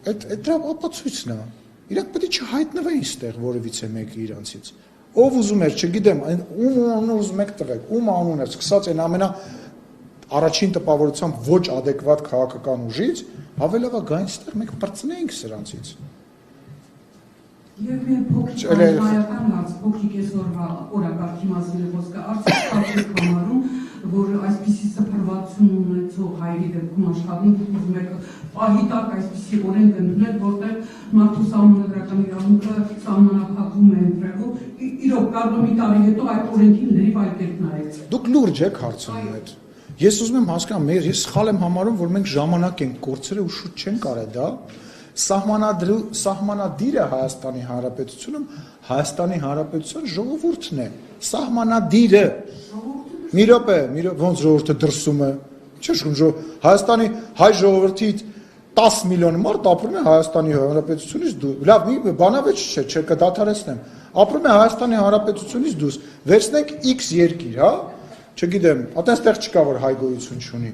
այդ դրա ապացույցն է։ Իրանք պետք է չհայտնվեին ստեղ որևիցե մեկը իրանցից։ Ով ուզում էր, չգիտեմ, ում անունը ուզում եք տվեք, ում անունը, սկսած այն ամենա առաջին տպավորությամբ ոչ ադեկվատ քաղաքական ուժից, հավելավա գային ստեղ մենք պրծնեինք սրանցից։ Եվ մեր փոքրիկ հայական հարց, փոքրիկ այսօրվա օրակարգի մասին է խոսքը, արդյոք համարում, որ այսպիսի սփռվածություն ունեցող հայերի դեպքում աշխատում ուզում եք պահի տակ այսպիսի օրենք ընդունել, որտեղ մարդու սահմանադրական իրավունքը սահմանափակվում է ընտրելու, իրոք կարող մի տարի հետո այդ օրենքին լրիվ այլ կերպ նայեք։ Դուք լուրջ եք հարցնում այդ։ Ես ուզում եմ հասկանալ, ես սխալ եմ համարում, որ մենք ժամանակ ենք կորցրել ու շուտ չենք արել դա։ Սահմանադիրը Հայաստանի Հանրապետությունում Հայաստանի Հանրապետության ժողովուրդն է։ Սահմանադիրը։ Մի րոպե, ոնց ժողովուրդը դրսում է։ Չէ՞, Հայաստանի հայ ժողովրդից 10 միլիոն մարդ ապրում է Հայաստանի Հանրապետությունից դուրս։ Լավ, մի բանավեճ չէ, կդադարեցնեմ։ Ապրում է Հայաստանի Հանրապետությունից դուրս։ Վերցնենք X երկիր, հա։ Չգիտեմ, այդտեղ չկա որ հայ գոյություն չունի։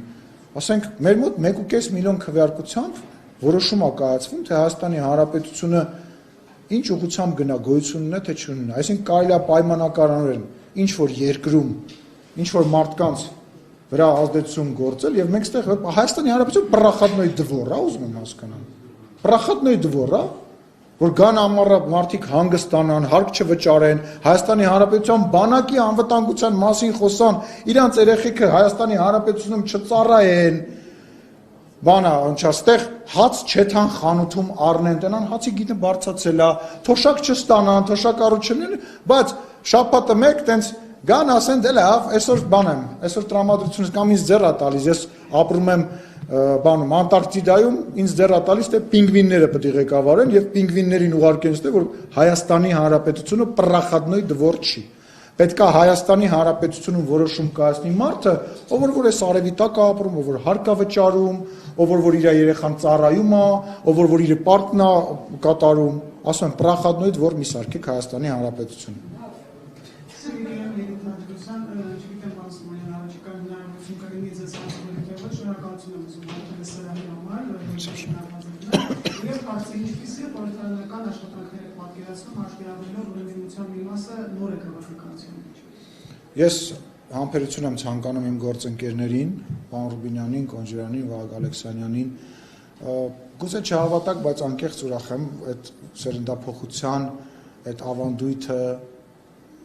Ասենք մեր մոտ 1.5 միլիոն քվեարկությամբ որոշում է կայացվում, թե Հայաստանի Հանրապետությունը ինչ ուղղությամբ գնա, գոյություն ունի թե չունի։ Այսինքն կարելի է պայմանականորեն ինչ որ երկրում, ինչ որ մարդկանց վրա ազդեցություն գործել եւ մենք այդտեղ Հայաստանի Հանրապետությունը պրախատնոյ դվոր է, ուզում եմ հասկանալ։ Պրախատնոյ դվոր է, որ գան ամառը մարդիկ հանգստանան, հարկ չվճարեն, Հայաստանի Հանրապետության բանակի անվտանգության մասին խոսան, իրանց երեխեքը Հայաստանի Հանրապետությունում չծառայեն, բանա, անչաստեղ հաց չեթան խանութում առնեն, տնան հացի գինը բարձացել է, թոշակ չստանան, թոշակառու չնեն, բայց շաբաթը մեկ տենց գան ասեն դե լավ, այսօր բան եմ, այսօր տրամադրությունից կամ ինձ ձեռ է տալիս, ես ապրում եմ բանում Անտարկտիդայում, ինձ ձեռ է տալիս թե պինգվինները պետք է ղեկավարեն եւ պինգվիններին ուղարկեն ստե որ Հայաստանի Հանրապետությունը պրախատնոյ դվոր չի։ Պետք է Հայաստանի Հանրապետությունում որոշում կայացնի մարդը, ով որ այս արևի տակ է ապրում, ով որ հարկ է վճարում, ով որ իր երեխան ծառայում է, ով որ իր պարտն է կատարում, ասում են պրախատնոյ դվոր մի սարքեք Հայաստանի Հանրապետությունը։ Եվ հարցը ինչպիսի պոլիտարական աշխատանքներ եք պատկերացնում հաշվիրաբերելով որ ընդդիմության մի մասը նոր է քաղաքականության մեջ։ Ես համբերություն եմ ցանկանում իմ գործընկերներին, պարոն Ռուբինյանին, Կոնջերանին, Վահագ Ալեքսանյանին, գուցե չհավատակ, բայց անկեղծ ուրախ եմ այդ սերնդափոխության այդ ավանդույթը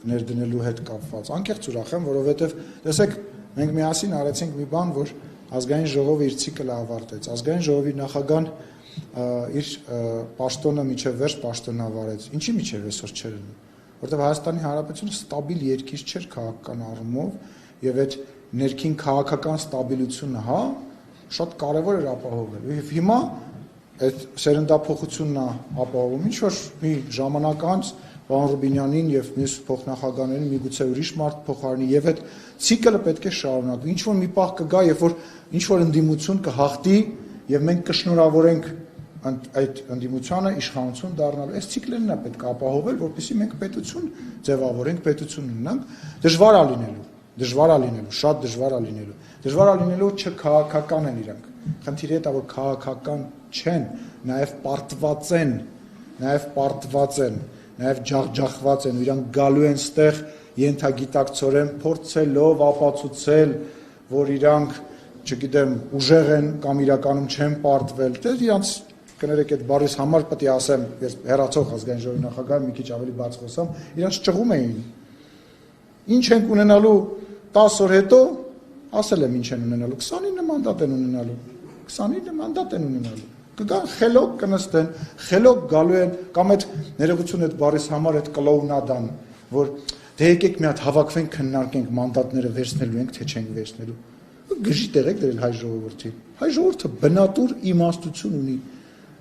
ներդնելու հետ կապված։ Անկեղծ ուրախ եմ, որովհետև տեսեք, մենք միասին արեցինք մի բան, որ ազգային ժողովը իր ցիկլը ավարտեց։ Ազգային ժողովի նախագահան իր պաշտոնը միջև վերջ պաշտոնավարեց։ Ինչի միջև այսօր չէր ելնում, որովհետև Հայաստանի Հանրապետությունը ստաբիլ երկիր չէր քաղաքական առումով եւ այդ ներքին քաղաքական ստաբիլությունը, հա, շատ կարեւոր էր ապահովել։ Եվ հիմա այդ սերնդափոխությունն է ապահովում։ Ինչ որ մի ժամանակ անց պարոն Ռուբինյանին եւ մյուս փոխնախագահներին միգուցե ուրիշ մարդ փոխարինի եւ այդ ցիկլը պետք է շարունակվի։ Ինչ որ մի պահ կգա, երբ որ ինչ որ ընդդիմություն կհաղթի եւ մենք կշնորհավորենք այդ ընդդիմությանը իշխանություն դառնալու։ Այս ցիկլերն է պետք է ապահովել, որպեսզի մենք պետություն ձևավորենք, պետություն ունենանք։ Դժվար է լինելու, շատ դժվար է լինելու։ Դժվար է լինելու չքաղաքական են իրանք։ Խնդիրը դա որ քաղաքական չեն, նաեւ պարտված են, նաև ջախջախված են, իրանք գալու են ստեղ ենթագիտակցորեն փորձելով ապացուցել, որ իրանք, չգիտեմ, ուժեղ են կամ իրականում չեն պարտվել։ Դե իրանք կներեք այդ բառից համար պետք է ասեմ, ես հեռացող ազգային ժողովի նախագահ մի քիչ ավելի բաց խոսամ, իրանք ճղում էին։ Ինչ ենք ունենալու 10 օր հետո, ասել եմ ինչ են ունենալու, 29 մանդատ են ունենալու, 29 մանդատ են ունենալու, կգան խելոք կնստեն, խելոք գալու են, կամ այդ ներողություն այդ բարիս համար այդ կլոունադան, որ դե եկեք մի հատ հավաքվենք, քննարկենք մանդատները վերցնելու ենք, թե չենք վերցնելու, գժի տեղ եք դրել հայ ժողովրդին, հայ ժողովուրդը բնատուր իմաստություն ունի,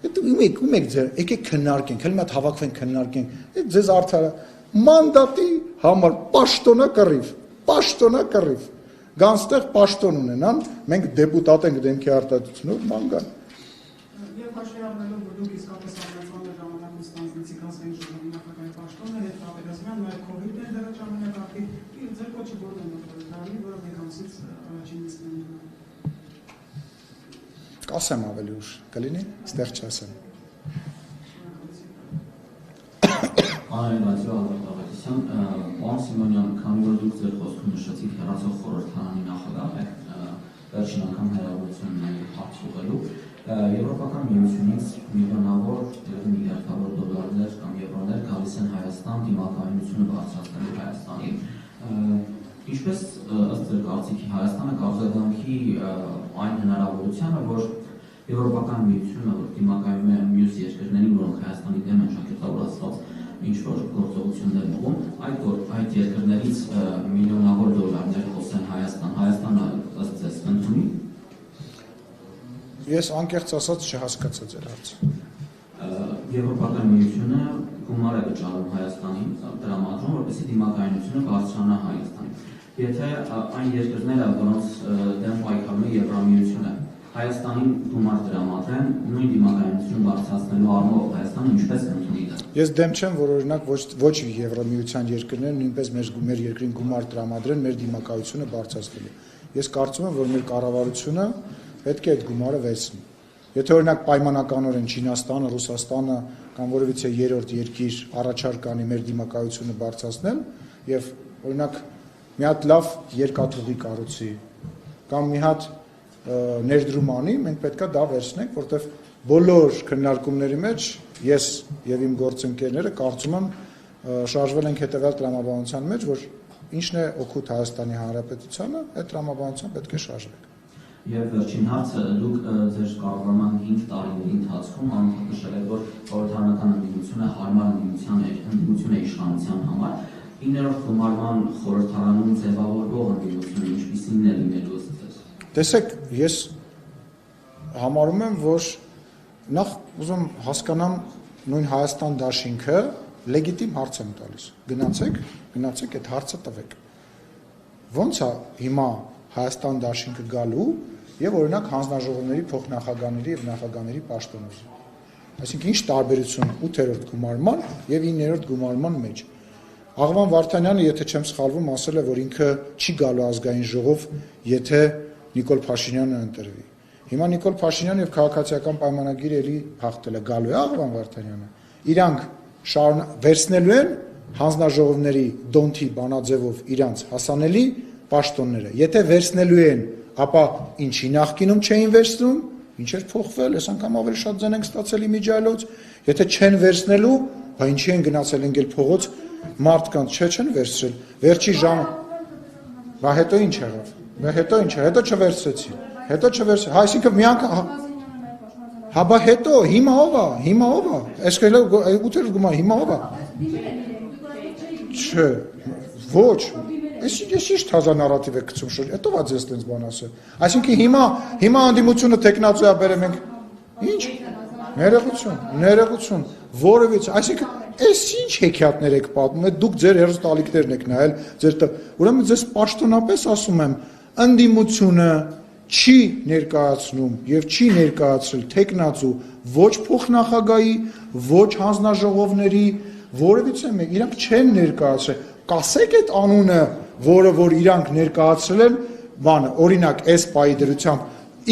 ում եք ձեր, եկեք քննարկենք, հենց մի հատ հավաքվենք քննարկենք, այդ ձեզ արդարը մանդատի համար պաշտոնա կռիվ, գանստեղ պաշտոն ունենան, մենք դեպուտատ ենք դեմքի արտադրությունով, ման գան։ Եվ հաշվի առնելով, որ դուք իսկապես ամենացան ժամանակում ստանձնեցիք ազգային ժողովի նախագահի պաշտոնը, հետ պատերազմյան, նաև COVID-ն էր դրա ժամանակակի, ձեր կոչը որն է նորմալի, որը մեկ ամսից առաջին նիստն է։ Կասեմ ավելի ուշ, կլինի, ստեղ չասեմ։ Այո, Ալբերտովյան, պարոն Սիմոնյան, քանի որ դուք ձեր խոսքում նշեցիք հեռացող խորհրդարանի նախագահ եք, վերջին անգամ հեռավորությունն է հարց ուղղելու, Եվրոպական միությունից միլիոնավոր միլիարդավոր դոլարներ կամ եվրոներ գալիս են Հայաստան դիմակայունությունը բարձրացնելու Հայաստանին։ Ինչպես ըստ ձեր կարծիքի Հայաստանը կարձագանքի այն հնարավորությանը, որ Եվրոպական միությունը, որ դիմակայում է մյուս երկրներին, որոնք Հայաստանի դեմ են շակերտավորված ինչ-որ գործողություններ ուղղում, այդ երկրներից միլիոնավոր դոլարներ խոսեն Հայաստանը ըստ ձեզ ընդունի։ Ես անկեղծ ասած չհասկացա ձեր հարցը։ Եվրոպական միությունը գումար է վճարում Հայաստանին, տրամադրում, որպեսզի դիմակայունությունը բարձրանա Հայաստանին։ Եթե այն երկրները, որոնց դեմ պայքարում է Եվրամիությունը, Հայաստանին գումար տրամադրեն, նույն դիմակայունությունը բարձրացնելու առումով Հայաստանը ինչպես կընդունի դա։ Ես դեմ չեմ, որ օրինակ ոչ Եվրամիության երկրները նույնպես մեր երկրին գումար տրամադրեն մեր դիմակայությունը բարձրացնելու։ Ես կարծում եմ, որ մեր կառավարությունը պետք է այդ գումարը վերցնի։ Եթե օրինակ պայմանականորեն Չինաստանը, Ռուսաստանը կամ որևիցե երրորդ երկիր առաջարկ անի մեր դիմակայությունը բարձրացնել եւ օրինակ մի հատ լավ երկաթուղի կառուցի կամ մի հատ ներդրում անի, մենք պետքա դա վերցնենք, որտեվ բոլոր քննարկումների մեջ ես եւ իմ գործընկերները կարծում եմ շարժվել ենք հետեւյալ տրամաբանության մեջ, որ ինչն է օգուտ Հայաստանի Հանրապետությանը, այդ տրամաբանությամբ պետք է շարժվենք։ Եվ վերջին հարցը, դուք ձեր կառավարման 5 տարիների ընթացքում անընդհատ նշել եք, որ խորհրդարանական ընդդիմությունը հարմար ընդդիմություն է իշխանության համար։ 9-րդ գումարման խորհրդարանում ձևավորվող ընդդիմությունը ինչպիսին է լինելու ըստ ձեզ։ Տեսեք, ես համարում եմ, որ նախ ուզում հասկանամ նույն Հայաստան դաշինքը լեգիտիմ հարց եմ տալիս։ Գնացեք այդ հարցը տվեք։ Ոնց է հիմա Հայաստան դաշինքը գալու եւ օրինակ հանձնաժողովների փոխնախագահների եւ նախագահների պաշտոնով։ Այսինքն ինչ տարբերություն 8-րդ գումարման եւ 9-րդ գումարման մեջ։ Աղվան Վարդանյանը, եթե չեմ սխալվում, ասել է, որ ինքը չի գալու ազգային ժողով, եթե Նիկոլ Փաշինյանը ընտրվի։ Հիմա Նիկոլ Փաշինյանը եւ քաղաքացիական պայմանագիրը էլի փախտել է, գալու է Աղվան Վարդանյանը։ Իրանք վերցնելու են հանձնաժողովների դոնթի բանաձևով իրանց հասանելի պաշտոնները։ Եթե վերցնելու են, ապա ինչի նախկինում չէին վերցնում, ինչ էր փոխվել, այս անգամ ավելի շատ ձեն ենք ստացել իմիջիայլոց։ Եթե չեն վերցնելու, բա ինչի են գնացել ընկել փողոց մարդկանց չեն վերցրել։ Վերջի ժամ բա հետո ինչ եղավ։ Հետո չվերցրեցին։ Այսինքն մի անգամ հա բա հետո հիմա ով է։ Այս կելը 8-րդ գումար հիմա ով է։ Չէ, ոչ։ Ես ինչ թազա նարատիվ եք գցում շուտ, հետո ո՞ց ես տենց բան ասել։ Այսինքն հիմա անդիմությունը տեխնացիա բերեմ ենք։ Ինչ։ Ներողություն, որևիցե, այսինքն այս ինչ հեքիաթներ եք պատմում, դուք ձեր հերոստալիկներն եք նայել, ուրեմն ձեզ պաշտոնապես ասում եմ, անդիմությունը չի ներկայացնում եւ չի ներկայացրել տեխնացու ոչ փոխնախագահի, ոչ հանձնաժողովների, որևիցե մեկ, իրանք չեն ներկայացրել։ Կասեք այդ անունը, որը որ իրանք ներկայացրել են, բանը, օրինակ այս պայի դրությամբ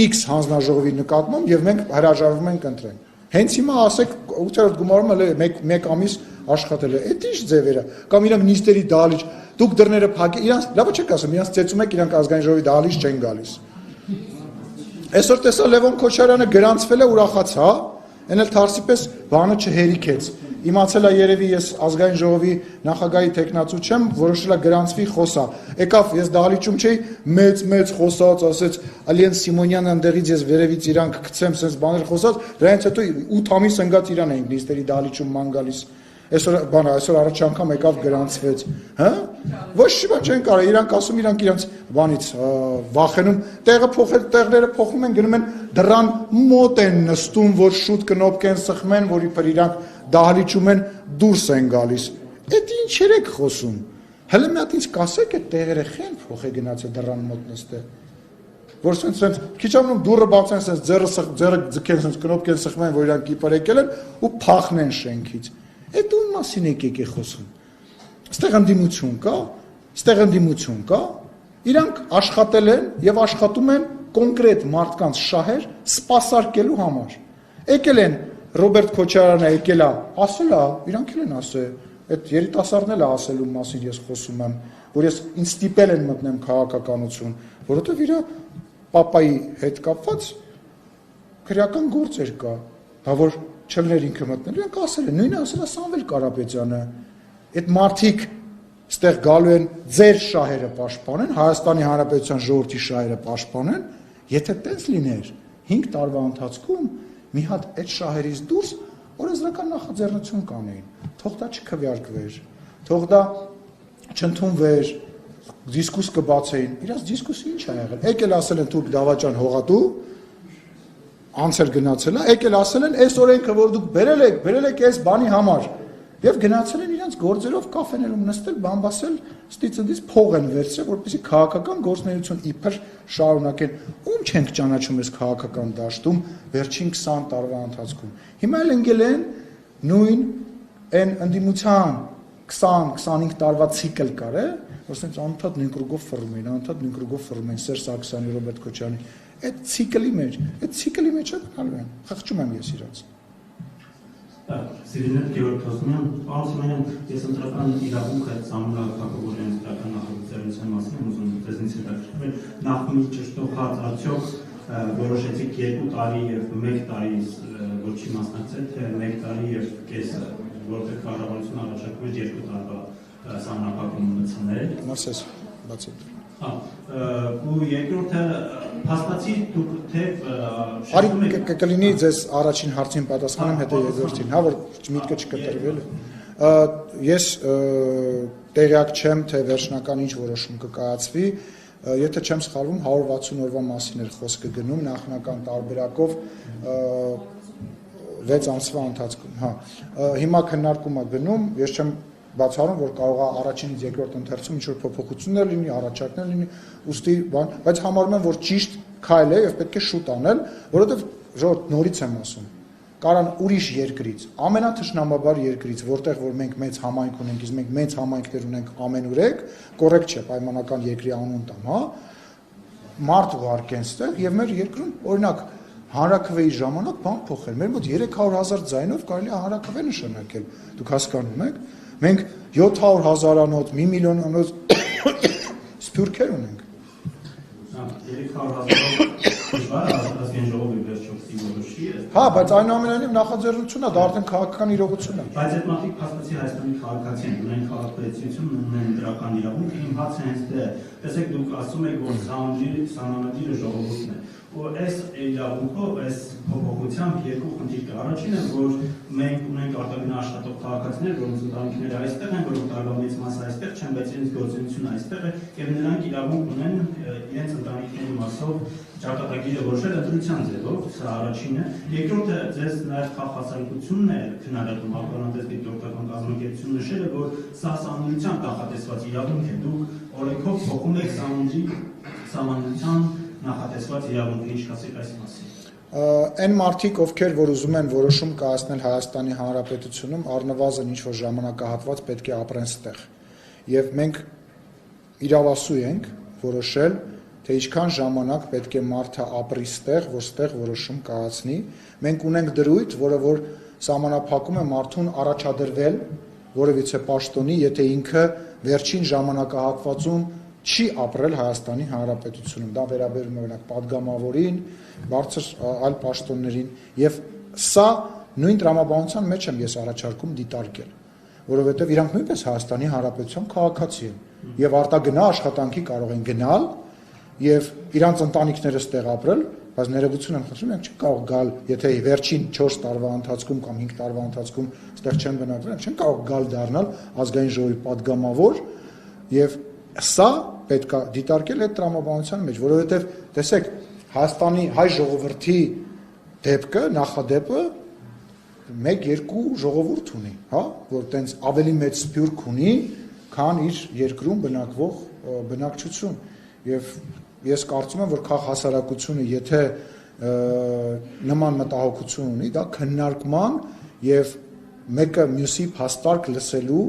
X հանձնաժողովի նկատմամբ եւ մենք հրաժարվում ենք ընտրենք։ Հենց հիմա ասեք 8-րդ գումարում էլ մեկ ամիս աշխատել է։ Այդ ի՞նչ ձևեր է։ Կամ իրանք նիստերի դահլիճ, դուք դռները փակեք, իրանք լավը չեք ասում, իրանք ծեծում եք, իրանք ազգային ժողովի դահլիճ չեն գալիս։ Այսօր տեսա Լևոն Քոչարյանը գրանցվել է, ուրախացա, այն էլ թարսիպես բանը չհերիքեց։ իմացել է երևի ես ազգային ժողովի նախագահի տեխնացու չեմ, որոշել է գրանցվի խոսա։ Եկավ ես դահլիճում չէի, մեծ խոսած, ասեց Ալիեն Սիմոնյանը ընդեղից ես վերևից իրանք գցեմ, sense բաներ խոսած, դրանից հետո 8 ամիս ընկած իրան էինք նիստերի դահլիճում ման գալիս։ Այսօր առաջ անգամ եկավ գրանցվեց, հա? Ոչ մի բան չեն կարող, իրանք ասում իրանք իրանք բանից վախենում, տեղները փոխում են, գնում են դրան մոտ են նստում, որ շուտ կնոպկեն սխմեն, որ իբր իրանք դահլիճում են դուրս են գալիս։ Էդ ինչեր եք խոսում։ Հələ մի հատ ինձ կասեք այդ տեղերը խեն փոխե գնացել դրան մոտ նստել։ Որ sense քիչ ամնում դուրը բացեն sense ձեռը ձգեն sense կնոպկեն սխմեն, որ իրանք իբր եկել են ու փախնեն շենքից։ Այդ ում մասին եք խոսում։ Ստեղ ընդդիմություն կա, իրանք աշխատել են եւ աշխատում են կոնկրետ մարդկանց շահեր սպասարկելու համար։ Եկել են Ռոբերտ Քոչարյանը եկել է, ասել է, իրանք էլ են ասել, այդ երիտասարդն էլ է ասելու մասին ես խոսում եմ, որ ես ինձ ստիպել են մտնեմ քաղաքականություն, որովհետեւ իր պապայի հետ կապված քրեական գործեր կա, դա որ չլներ ինքը մտնել, իրանք ասել են, նույնը ասել է Սամվել Կարապետյանը, այդ մարդիկ ստեղ գալու են ձեր շահերը պաշտպանեն, Հայաստանի Հանրապետության ժողովրդի շահերը պաշտպանեն, եթե տենց լիներ 5 տարվա ընթացքում մի հատ այդ շահերից դուրս օրենսդրական նախաձեռնություն կանեին, թող դա չքվեարկվեր, թող դա չընդունվեր, դիսկուս կբացեին, իրաց դիսկուսը ինչ է եղել, եկել ասել են դուք դավաճան հողատու, անցել գնացել է, եկել ասել են այս օրենքը, որ դուք բերել եք այս բանի համար, եւ գնացել են իրենց գործերով կաֆեներում նստել, բամբասել, ստիծնդից փող են վերցրել, որպեսզի քաղաքական գործունեություն իբր շարունակեն։ Ում չենք ճանաչում այս քաղաքական դաշտում վերջին 20 տարվա ընթացքում։ Հիմա էլ ընկել են նույն այն ընդդիմության 20-25 տարվա ցիկլ կար, որ ասենց անընդհատ նույն կրուգով ֆռում են, Սերժ Սարգսյանի, Ռոբերտ Քոչարյանի, այդ ցիկլի մեջ է գնալու են։ Խղճում եմ ես իրաց։ Սիրունետ Գևորգ Թոսմյան, պարոն Սիմոնյան, ես ընտրական իրավունք այդ ժամանակահատվածի ընտրական նախաձեռնության մասին եմ ուզում ձեզնից հետաքրքրել, նախնի ճշտողած արդյոք որոշեցիք 2 տարի եւ 1 տարի որ չի մասնակցել, թե 1 տարի եւ կես որտեղ կառավարությունը առաջարկում է 2 տարվա ժամանակահատվածում մտցնել։ Մասես, բացի։ Ու երկրորդը փաստացի դուք թե Արի կլինի ձեզ առաջին հարցին պատասխանեմ, հետո երկրորդին, հա որ միտքը չկտրվել։ Ես տեղյակ չեմ, թե վերջնական ինչ որոշում կկայացվի, եթե չեմ սխալվում 160 օրվա մասին էր խոսքը գնում նախնական տարբերակով 6 ամսվա ընթացքում, հա։ Հիմա քննարկումը գնում, ես չեմ բացառում, որ կարող է առաջինից երկրորդ ընթերցում ինչ-որ փոփոխություններ լինի, առաջարկներ լինի, ուստի բան, բայց համարում եմ, որ ճիշտ քայլ է եւ պետք է շուտ անել, որովհետեւ ժողովուրդ նորից եմ ասում, կարան ուրիշ երկրից, ամենաթշնամաբար երկրից, որտեղ որ մենք մեծ համայնք ունենք, իսկ մենք մեծ համայնքներ ունենք ամենուրեք, կոռեկտ չէ պայմանական երկրի անուն տամ, հա, մարդ ուղարկեն ստեղ եւ մեր երկրում, օրինակ, հանրաքվեի ժամանակ բան փոխել, մեր մոտ 300,000 ձայնով կարելի է հանրաքվե նշանակել, դուք հասկանում եք։ Մենք 700,000-անոց, 1 միլիոնանոց սփյուռքեր ունենք։ 300,000 ազգային ժողովի վերջոցի որոշի է։ Հա, բայց այնուամենայնիվ նախաձեռնությունն է, դա արդեն քաղաքական իրողություն է։ Բայց այդ մարդիկ փաստացի Հայաստանի քաղաքացի են, ունեն քաղաքացիություն, ունեն դրական իրավունք, իմ հարցը հենց դա է։ Տեսեք, դուք ասում եք, որ սահմանագիրը ժողովուրդն է։ Ու այս իրավունքով, այս փոփոխությամբ երկու խնդիր կա։ Առաջինը, որ մենք ունենք արտաքին աշխատող քաղաքացիներ, որոնց ընտանիքները այստեղ են, որոնք տարվա մեծ մասը այստեղ չեն, բայց իրենց գործունեությունը այստեղ է, եւ նրանք իրավունք ունեն իրենց ընտանիքների մասով ճակատագիրը որոշել ընտրության ձևով, սա առաջինը։ Երկրորդը, ձեզ նաեւ քաղաքացիությունն է քննադատում ականատես դիտորդական կազմակերպություն նշել է, որ սա սահմանության նախատեսված իրավունք է։ Դուք օրենքով փոխում եք սահմանության նախատեսված իրավունքը, ինչ կասեք այս մասին։ Այն մարդիկ, ովքեր որ ուզում են որոշում կայացնել Հայաստանի Հանրապետությունում, առնվազն ինչ որ ժամանակահատված պետք է ապրեն ստեղ։ Եվ մենք իրավասու ենք որոշել, թե ինչքան ժամանակ պետք է մարդը ապրի ստեղ, որ ստեղ որոշում կայացնի։ Մենք ունենք դրույթ, որը որ սահմանափակում է մարդուն առաջադրվել որևիցե պաշտոնի, եթե ինքը վերջին ժամանակահատվածում չի ապրել Հայաստանի Հանրապետությունում, դա վերաբերում է օրինակ падգամավորին, բարձր այլ պաշտոններին, եւ սա նույն տրամաբանության մեջ եմ ես առաջարկում դիտարկել, որովհետև իրանք նույնպես Հայաստանի Հանրապետության քաղաքացի են եւ արտագնա աշխատանքի կարող են գնալ եւ իրանք ընտանիքները ստեղ ապրել, բայց ներողություն եմ խնդրում, մենք չենք կարող գալ, եթե վերջին 4 տարվա ընթացքում կամ 5 տարվա ընթացքում ստեղ չեն բնակվել, չեն կարող գալ դառնալ ազգային ժողովի падգամավոր եւ սա պետք է դիտարկել այդ տրամաբանության մեջ, որովհետեւ տեսեք Հայաստանի հայ ժողովրդի դեպքը, նախադեպը 1-2 ժողովուրդ ունի, հա, որ տենց ավելի մեծ սփյուռք ունի, քան իր երկրում բնակվող բնակչություն եւ ես կարծում եմ, որ քաղաքասարակությունը, եթե նման մտահոգություն ունի, դա քննարկման եւ մեկը մյուսի փաստարկ լսելու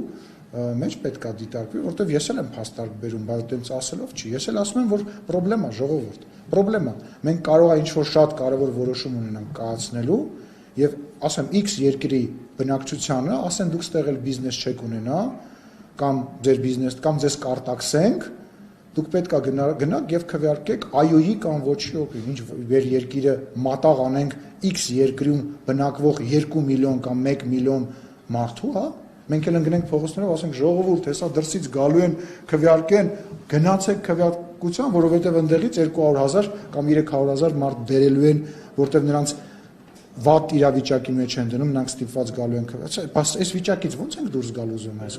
մեջ պետք է դիտարկվի, որովհետեւ ես էլ եմ փաստարկ բերում, բայց այդպես ասելով չի։ Ես էլ ասում եմ, որ խնդրեմ է ժողովուրդ։ Խնդրեմ է։ Մենք կարող է ինչ-որ շատ կարևոր որոշում ունենանք կայացնելու եւ ասեմ X երկրի բնակչությանը, ասեն դուք ստեղ էլ բիզնես չեք ունենա, կամ ձեր բիզնես կամ ձեզ կարտաքսենք, դուք պետք է գնաք եւ քվեարկեք այոյի կամ ոչի օգին, ինչ մեր երկիրը մատաղ անենք X երկրում բնակվող 2 միլիոն կամ 1 միլիոն մարդու, հա, մենք էլ ընկնենք փողոցներով, ասենք ժողովուրդ, հեսա դրսից գալու են քվեարկեն, գնացեք քվեարկության, որովհետեւ ընդեղից 200,000 կամ 300,000 մարդ բերելու են, որտեւ նրանց վատ իրավիճակի մեջ են դնում, նրանք ստիպված գալու են քվեարկել, բայց այս վիճակից ո՞նց ենք դուրս գալու ուզում ես։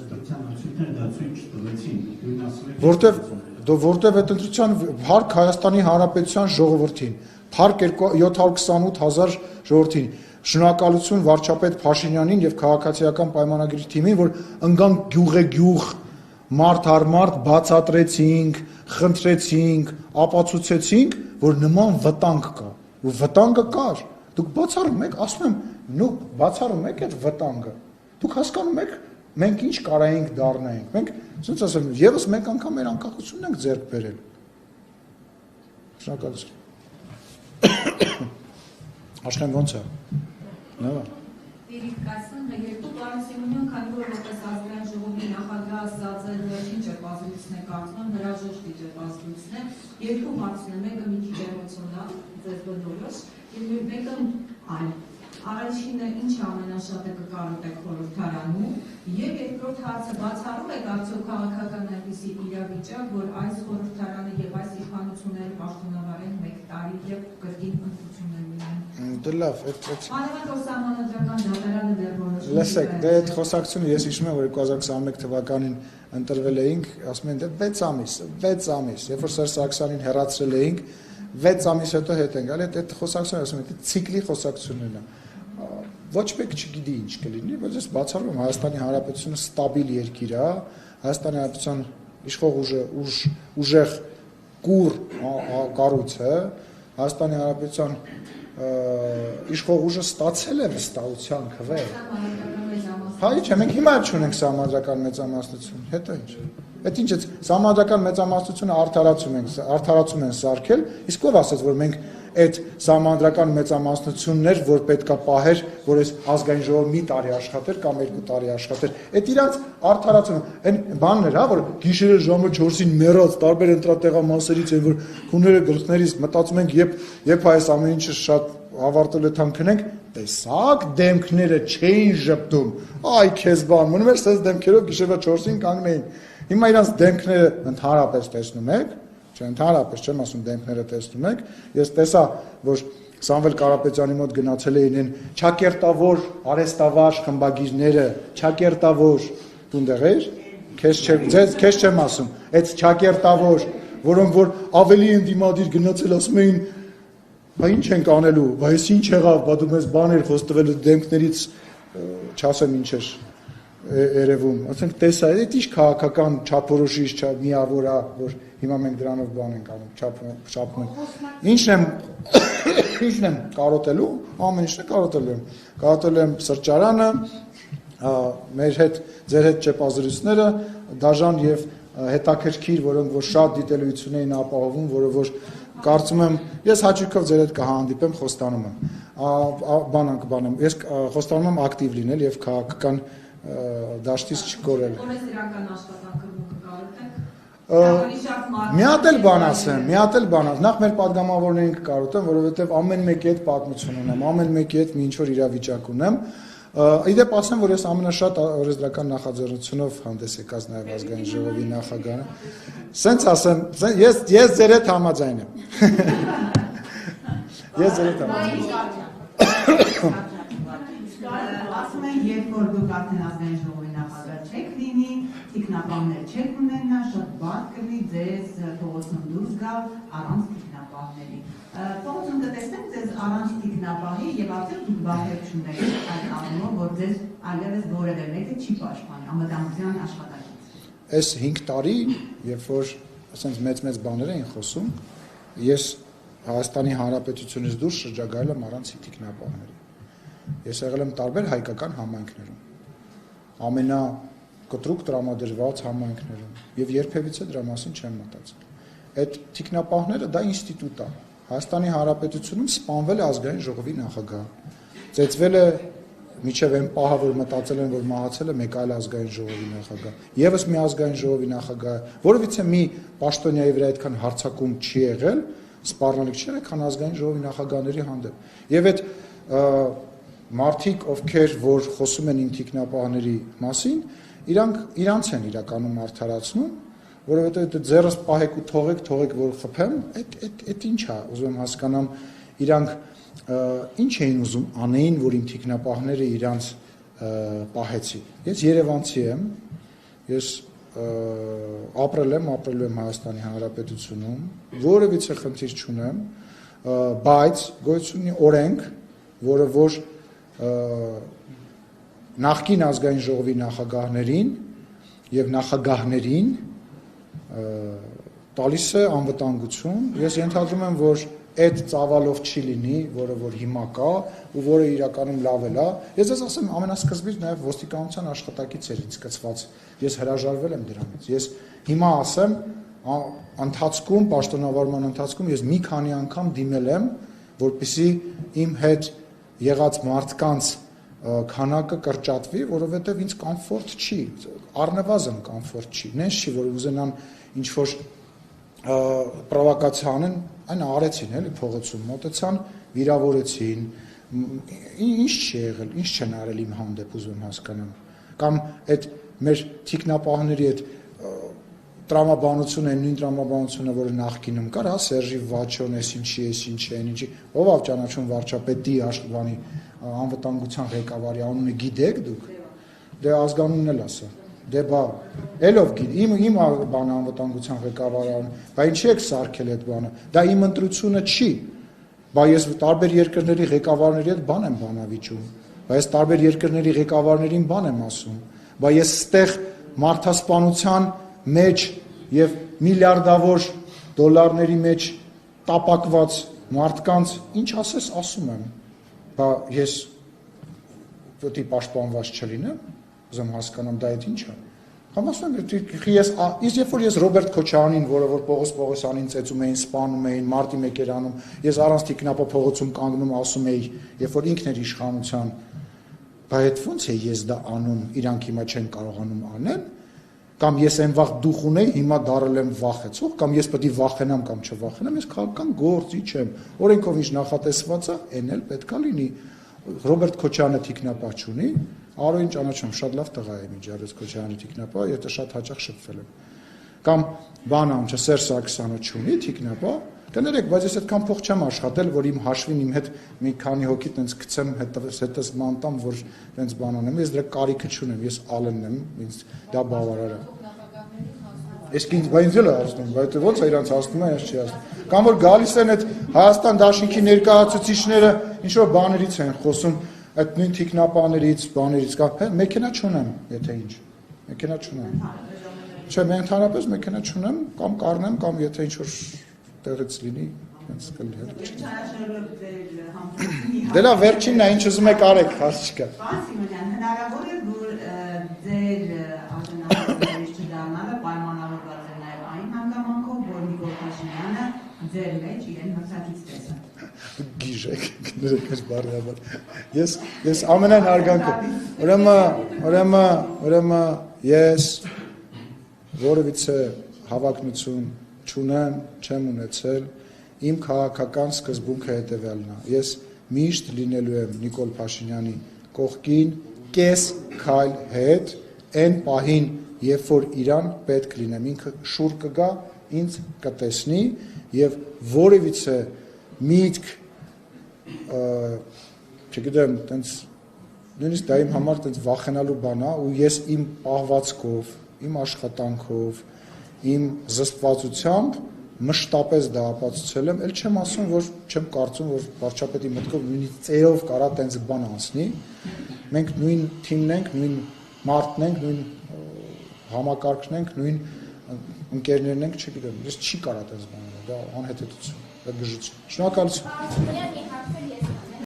Որտեվ այդ ընտրության փառք Հայաստանի Հանրապետության ժողովրդին, փառք 728,000 ժողովրդին, շնորհակալություն վարչապետ Փաշինյանին եւ քաղաքացիական պայմանագրի թիմին, որ ընկան գյուղ մարդ առ մարդ բացատրեցինք, խնդրեցինք, ապացուցեցինք, որ նման վտանգ կա, ու վտանգը կար։ Դուք բացառում եք, ասում եմ, նո բացառում եք այդ վտանգը։ Դուք հասկանում եք, մենք ինչ կարայինք դառնայինք։ Մենք, ասած ասեմ, եւս մեկ անգամ մեր անկախությունն ենք ձեռք բերել։ Շնորհակալություն։ Աշխեն ոնց է։ Նավա։ Վերիկացնեմ, երկու պարոն Սիմոնյան, քանի որ որպես ազգային ժողովի նախագահ ասած է վերջին ճեպազրույցն է կարծում, հրաժեշտի ճեպազրույցն է, երկու հարցն է, մեկը մի քիչ էմոցիոնալ, ձեզ բոլորս, եւ մեկը այլ։ Առաջինը ինչ ամենաշատը կկարոտեք խորհրդարանում եւ երկրորդ հարցը բացառում եք արդյոք քաղաքական այնպիսի իրավիճակ, որ այս խորհրդարանը եւ այս իշխանությունները պաշտոնավարեն 1 տարի եւ կրկին ընտրություններ լինեն։ Դե լավ, Մանավանդ որ սահմանադրական դատարանը դեռ որոշում։ Լսեք, դե այդ խոսակցությունը ես հիշում եմ, որ 2021 թվականին ընտրվել էինք, ասում են դե 6 ամիս, երբ որ Սերժ Սարգսյանին հեռացրել էինք, 6 ամիս հետո հետ ենք, այլ այդ խոսակցությունը ասում են, դա ցիկլի խոսակցությունն է։ Ոչ մեկ չգիտի ինչ կլինի, բայց ես բացառում Հայաստանի Հանրապետությունը ստաբիլ երկիր է, Հայաստանի Հանրապետության իշխող ուժը ուժեղ կուր կառույց է, Հայաստանի Հանրապետության իշխող ուժը ստացել է վստահության քվե։ Հայ չէ, մենք հիմա չունենք սահմանադրական մեծամասնություն, հետո ինչ։ Այդ ինչ է սահմանադրական մեծամասնությունը արդարացում են սարքել, իսկ ով ասաց, որ մենք այդ սահմանադրական մեծամասնություններ, որ պետքա պահեր, որ այս ազգային ժողովը մի տարի աշխատեր կամ 2 տարի աշխատեր, այդ իրանց արդարացումը, այն բանն էր, հա, որ գիշերը ժամը 4-ին մեռած տարբեր ընտրատեղամասերից են, որ քունները գլխներից մտածում ենք, երբ այս ամեն ինչը շատ ավարտել է թամ քնենք, տեսակ դեմքները չէին ժպտում, այ քեզ բան, մնում էր սենց դեմքերով գիշերվա 4-ին կանգնեին։ Հիմա իրանց դեմքները ընդհանրապես տեսնում եք, չէ, ընդհանրապես չեմ ասում դեմքները տեսնում եք, ես տեսա, որ Սամվել Կարապետյանի մոտ գնացել էին այն ճակերտավոր արեստավար խմբագիրները, ճակերտավոր տունդեղ էր, քեզ չեմ ասում, այդ ճակերտավոր, որոնք որ ավելի ընդդիմադիր գնացել ասում էին, բա ինչ ենք անելու, բա ես ինչ եղավ, բա դու մեզ բաներ խոստվել դեմքներից չասեմ ինչ էր երևում, ասենք տեսա, այդ ինչ քաղաքական չափորոշիչ միավոր է, որ հիմա մենք դրանով բան ենք անում, չափում ենք։ Ինչն եմ կարոտելու, ամեն ինչն է կարոտելու եմ սրճարանը, մեր հետ, ձեր հետ ճեպազրույցները, դաժան եւ հետաքրքիր, որոնք որ շատ դիտելիություն էին ապահովում, որը որ կարծում եմ, ես հաճույքով ձեր հետ կհանդիպեմ, խոստանում եմ, ես խոստանում եմ ակտիվ լինել եւ քաղաքական դաշտից չկորել։ Որպես իրական աշխատանքը կկարոտեք։ Մի հատ էլ բան ասեմ, նախ մեր падգամավորներին կկարոտեմ, որովհետև ամեն մեկի հետ պատմություն ունեմ, ամեն մեկի հետ մի ինչ-որ իրավիճակ ունեմ։ Իդեպ ասեմ, որ ես ամենաշատ օրենսդրական նախաձեռնությունով հանդես եկած նաև ազգային ժողովի նախագահը։ Սենց ասեմ, ես ձեր հետ համաձայն եմ։ Ես ձեր հետ համաձայն եմ։ Ասում են, երբ որ դուք արդեն ազգային ժողովի նախագահ չեք լինի, թիկնապահներ չեք ունենա, շատ բարդ կլինի ձեզ փողոցում դուրս գալ առանց թիկնապահների։ Փողոցում կտեսնենք ձեզ առանց թիկնապահի եւ արդեն դուք վախեր չունեք այդ առումով, որ ձեզ այլևս որևէ մեկը չի պաշտպանի անվտանգության աշխատակից։ Այս 5 տարի, երբ որ ասենց մեծ բաներ էին խոսում, ես Հայաստանի Հանրապետությունից դուրս շրջագայել եմ առանց թիկնապահների։ Ես եղել եմ տարբեր հայկական համայնքներում, ամենակտրուկ տրամադրված համայնքներում եւ երբևիցե դրա մասին չեմ մտածել։ Այդ թիկնապահները դա ինստիտուտ է։ Հայաստանի Հանրապետությունում սպանվել է ազգային ժողովի նախագահ։ Ծեծվել է միջև այն պահը, որ մտածել են, որ մահացել է մեկ այլ ազգային ժողովի նախագահ։ Եվս մի ազգային ժողովի նախագահ, որովհետեւ մի պաշտոնյայի վրա այդքան հարձակում չի եղել, սպառնալիք չէ, քան ազգային ժողովի նախագահների հանդեպ։ Եվ այդ մարդիկ, ովքեր որ խոսում են իմ թիկնապահների մասին, իրանց են իրականում արդարացնում, որովհետեւ դա ձեռս պահեք ու թողեք որ խփեմ, այդ ինչ է, ուզում եմ հասկանամ, իրանք ինչ էին ուզում անեին, որ իմ թիկնապահները իրանց պահեցի։ Ես երևանցի եմ, ես ապրել եմ Հայաստանի Հանրապետությունում, որևիցե խնդիր չունեմ, բայց գոյություն ունի օրենք, որը որ նախկին ազգային ժողովի նախագահներին եւ նախագահներին տալիս է անվտանգություն։ Ես ենթադրում եմ, որ այդ ծավալով չի լինի, որը որ հիմա կա ու որը իրականում լավ է։ Ես ես ասեմ, ամենասկզբից նաև ոստիկանության աշխատակից էր ինձ կցված։ Ես հրաժարվել եմ դրանից։ Ես հիմա ասեմ, ընթացքում, պաշտոնավարման ընթացքում ես մի քանի անգամ դիմել եմ, որպեսզի իմ հետ եղած մարդկանց քանակը կրճատվի, որովհետև ինձ կոմֆորտ չի, առնվազն կոմֆորտ չի։ Նենց չի, որ ուզենան ինչ-որ պրովոկացիա անեն, այն արեցին, էլի փողոցում մոտեցան, վիրավորեցին, ինչ չի եղել, ինչ չեն արել իմ հանդեպ, ուզում հասկանամ։ Կամ այդ մեր թիկնապահների այդ տրամաբանությունը, նույն տրամաբանությունը, որը նախկինում կար, հա, Սերժի Վաչոն, էս ինչի, ով ավ ճանաչում վարչապետի աշխարհի անվտանգության ղեկավարի անունը գիտեք դուք։ Դե ազգանունն էլ ասա։ Դե բա, ելով գիտի, իմ բանը անվտանգության ղեկավարան, բա ինչի եք սարքել այդ բանը, դա իմ ընտրությունը չի, բա ես տարբեր երկրների ղեկավարների հետ բան եմ բանավիճում, բա ես տարբեր երկրների ղեկավարներին բան եմ ասում, բա ես ստեղ մարդասպանության մեջ եւ միլիարդավոր դոլարների մեջ տապակված մարդկանց ինչ ասես ասում եմ, բա ես պետք է պաշտպանված չլինեմ, ուզում հասկանամ դա այդ ինչ է։ Կամ ասում եմ, երբ որ ես Ռոբերտ Քոչարյանին, որը որ Պողոս Պողոսյանին ծեծում էին, սպանում էին, մարտի 1 էր անում, ես առանց թիկնապա փողոցում կանգնում ասում էի, երբ որ ինքն էր իշխանության, բա այդ ո՞նց է ես դա անում, իրանք հիմա չեն կարողանում անել, կամ ես այն վաղ դուխ ունեի, հիմա դարել եմ վախեցող, կամ ես պետք է վախենամ կամ չվախենամ, ես քաղաքական գործիչ եմ, օրենքով ինչ նախատեսված է, այն էլ պետք է լինի։ Ռոբերտ Քոչարյանը թիկնապահ չունի, Արոյին ճանաչում, շատ լավ տղա է Միջարես Քոչարյանի թիկնապահ, եթե շատ հաճախ շփվել եմ։ Կամ բանը ում չէ Սերժ Սարգսյանը չունի թիկնապահ, կներեք, բայց ես այդքան փող չեմ աշխատել, որ իմ հաշվին իմ հետ մի քանի հոգի տենց գցեմ, հետս մանտամ, որ տենց բան անեմ, ես դրա կարիքը չունեմ, ես ալենն եմ, ինձ դա բավարար է։ Իսկ ինձ բայց էլ ասում, բայց ո՞նց է իրանց ասում է, ես չի ասում։ Կամ որ գալիս են այդ Հայաստան դաշինքի ներկայացուցիչները ինչ որ բաներից են խոսում, այդ նույն թիկնապաներից, բաներից կա, մեքենա չունեմ, եթե ինչ։ Մեքենա չունեմ։ Չէ, მე ընդհանրապես մեքենա չունեմ, կամ կառնեմ, կամ եթե ինչ որ տեղից լինի, հենց կլինի։ Դե լավ, վերջինն է, ինչ ուզում եք արեք, հարց չկա։ Պարոն Սիմոնյան, հնարավոր է, որ ձեր ազգանացիաներից չդառնալը պայմանավորված է նաև այն հանգամանքով, որ Նիկոլ Փաշինյանը ձեր մեջ իրեն հրցակից տեսա։ Գիժեք, կներեք այս բարյաբար։ Ես ամենայն հարգանքով։ Ուրեմն ես որևիցե հավակնություն չունեմ, չեմ ունեցել, իմ քաղաքական սկզբունքը հետևյալն է։ Ես միշտ լինելու եմ Նիկոլ Փաշինյանի կողքին, կես քայլ հետ, այն պահին, երբ որ իրան պետք լինեմ, ինքը շուռ կգա, ինձ կտեսնի եւ որևիցե միտք, չգիտեմ, տենց նույնիսկ դա իմ համար տենց վախենալու բան է, ու ես իմ պահվածքով, իմ աշխատանքով, իմ զսպվածությամբ մշտապես դա ապացուցել եմ, ել չեմ ասում, որ չեմ կարծում, որ վարչապետի մտքով նույնիսկ ծերով կարա տենց բան անցնի։ Մենք նույն թիմն ենք, նույն մարդն ենք, նույն համակարգն ենք, նույն ընկերներն ենք, չգիտեմ, ես չի կարա տենց բան անել, դա անհետեցություն, դա գժություն։ Շնորհակալություն։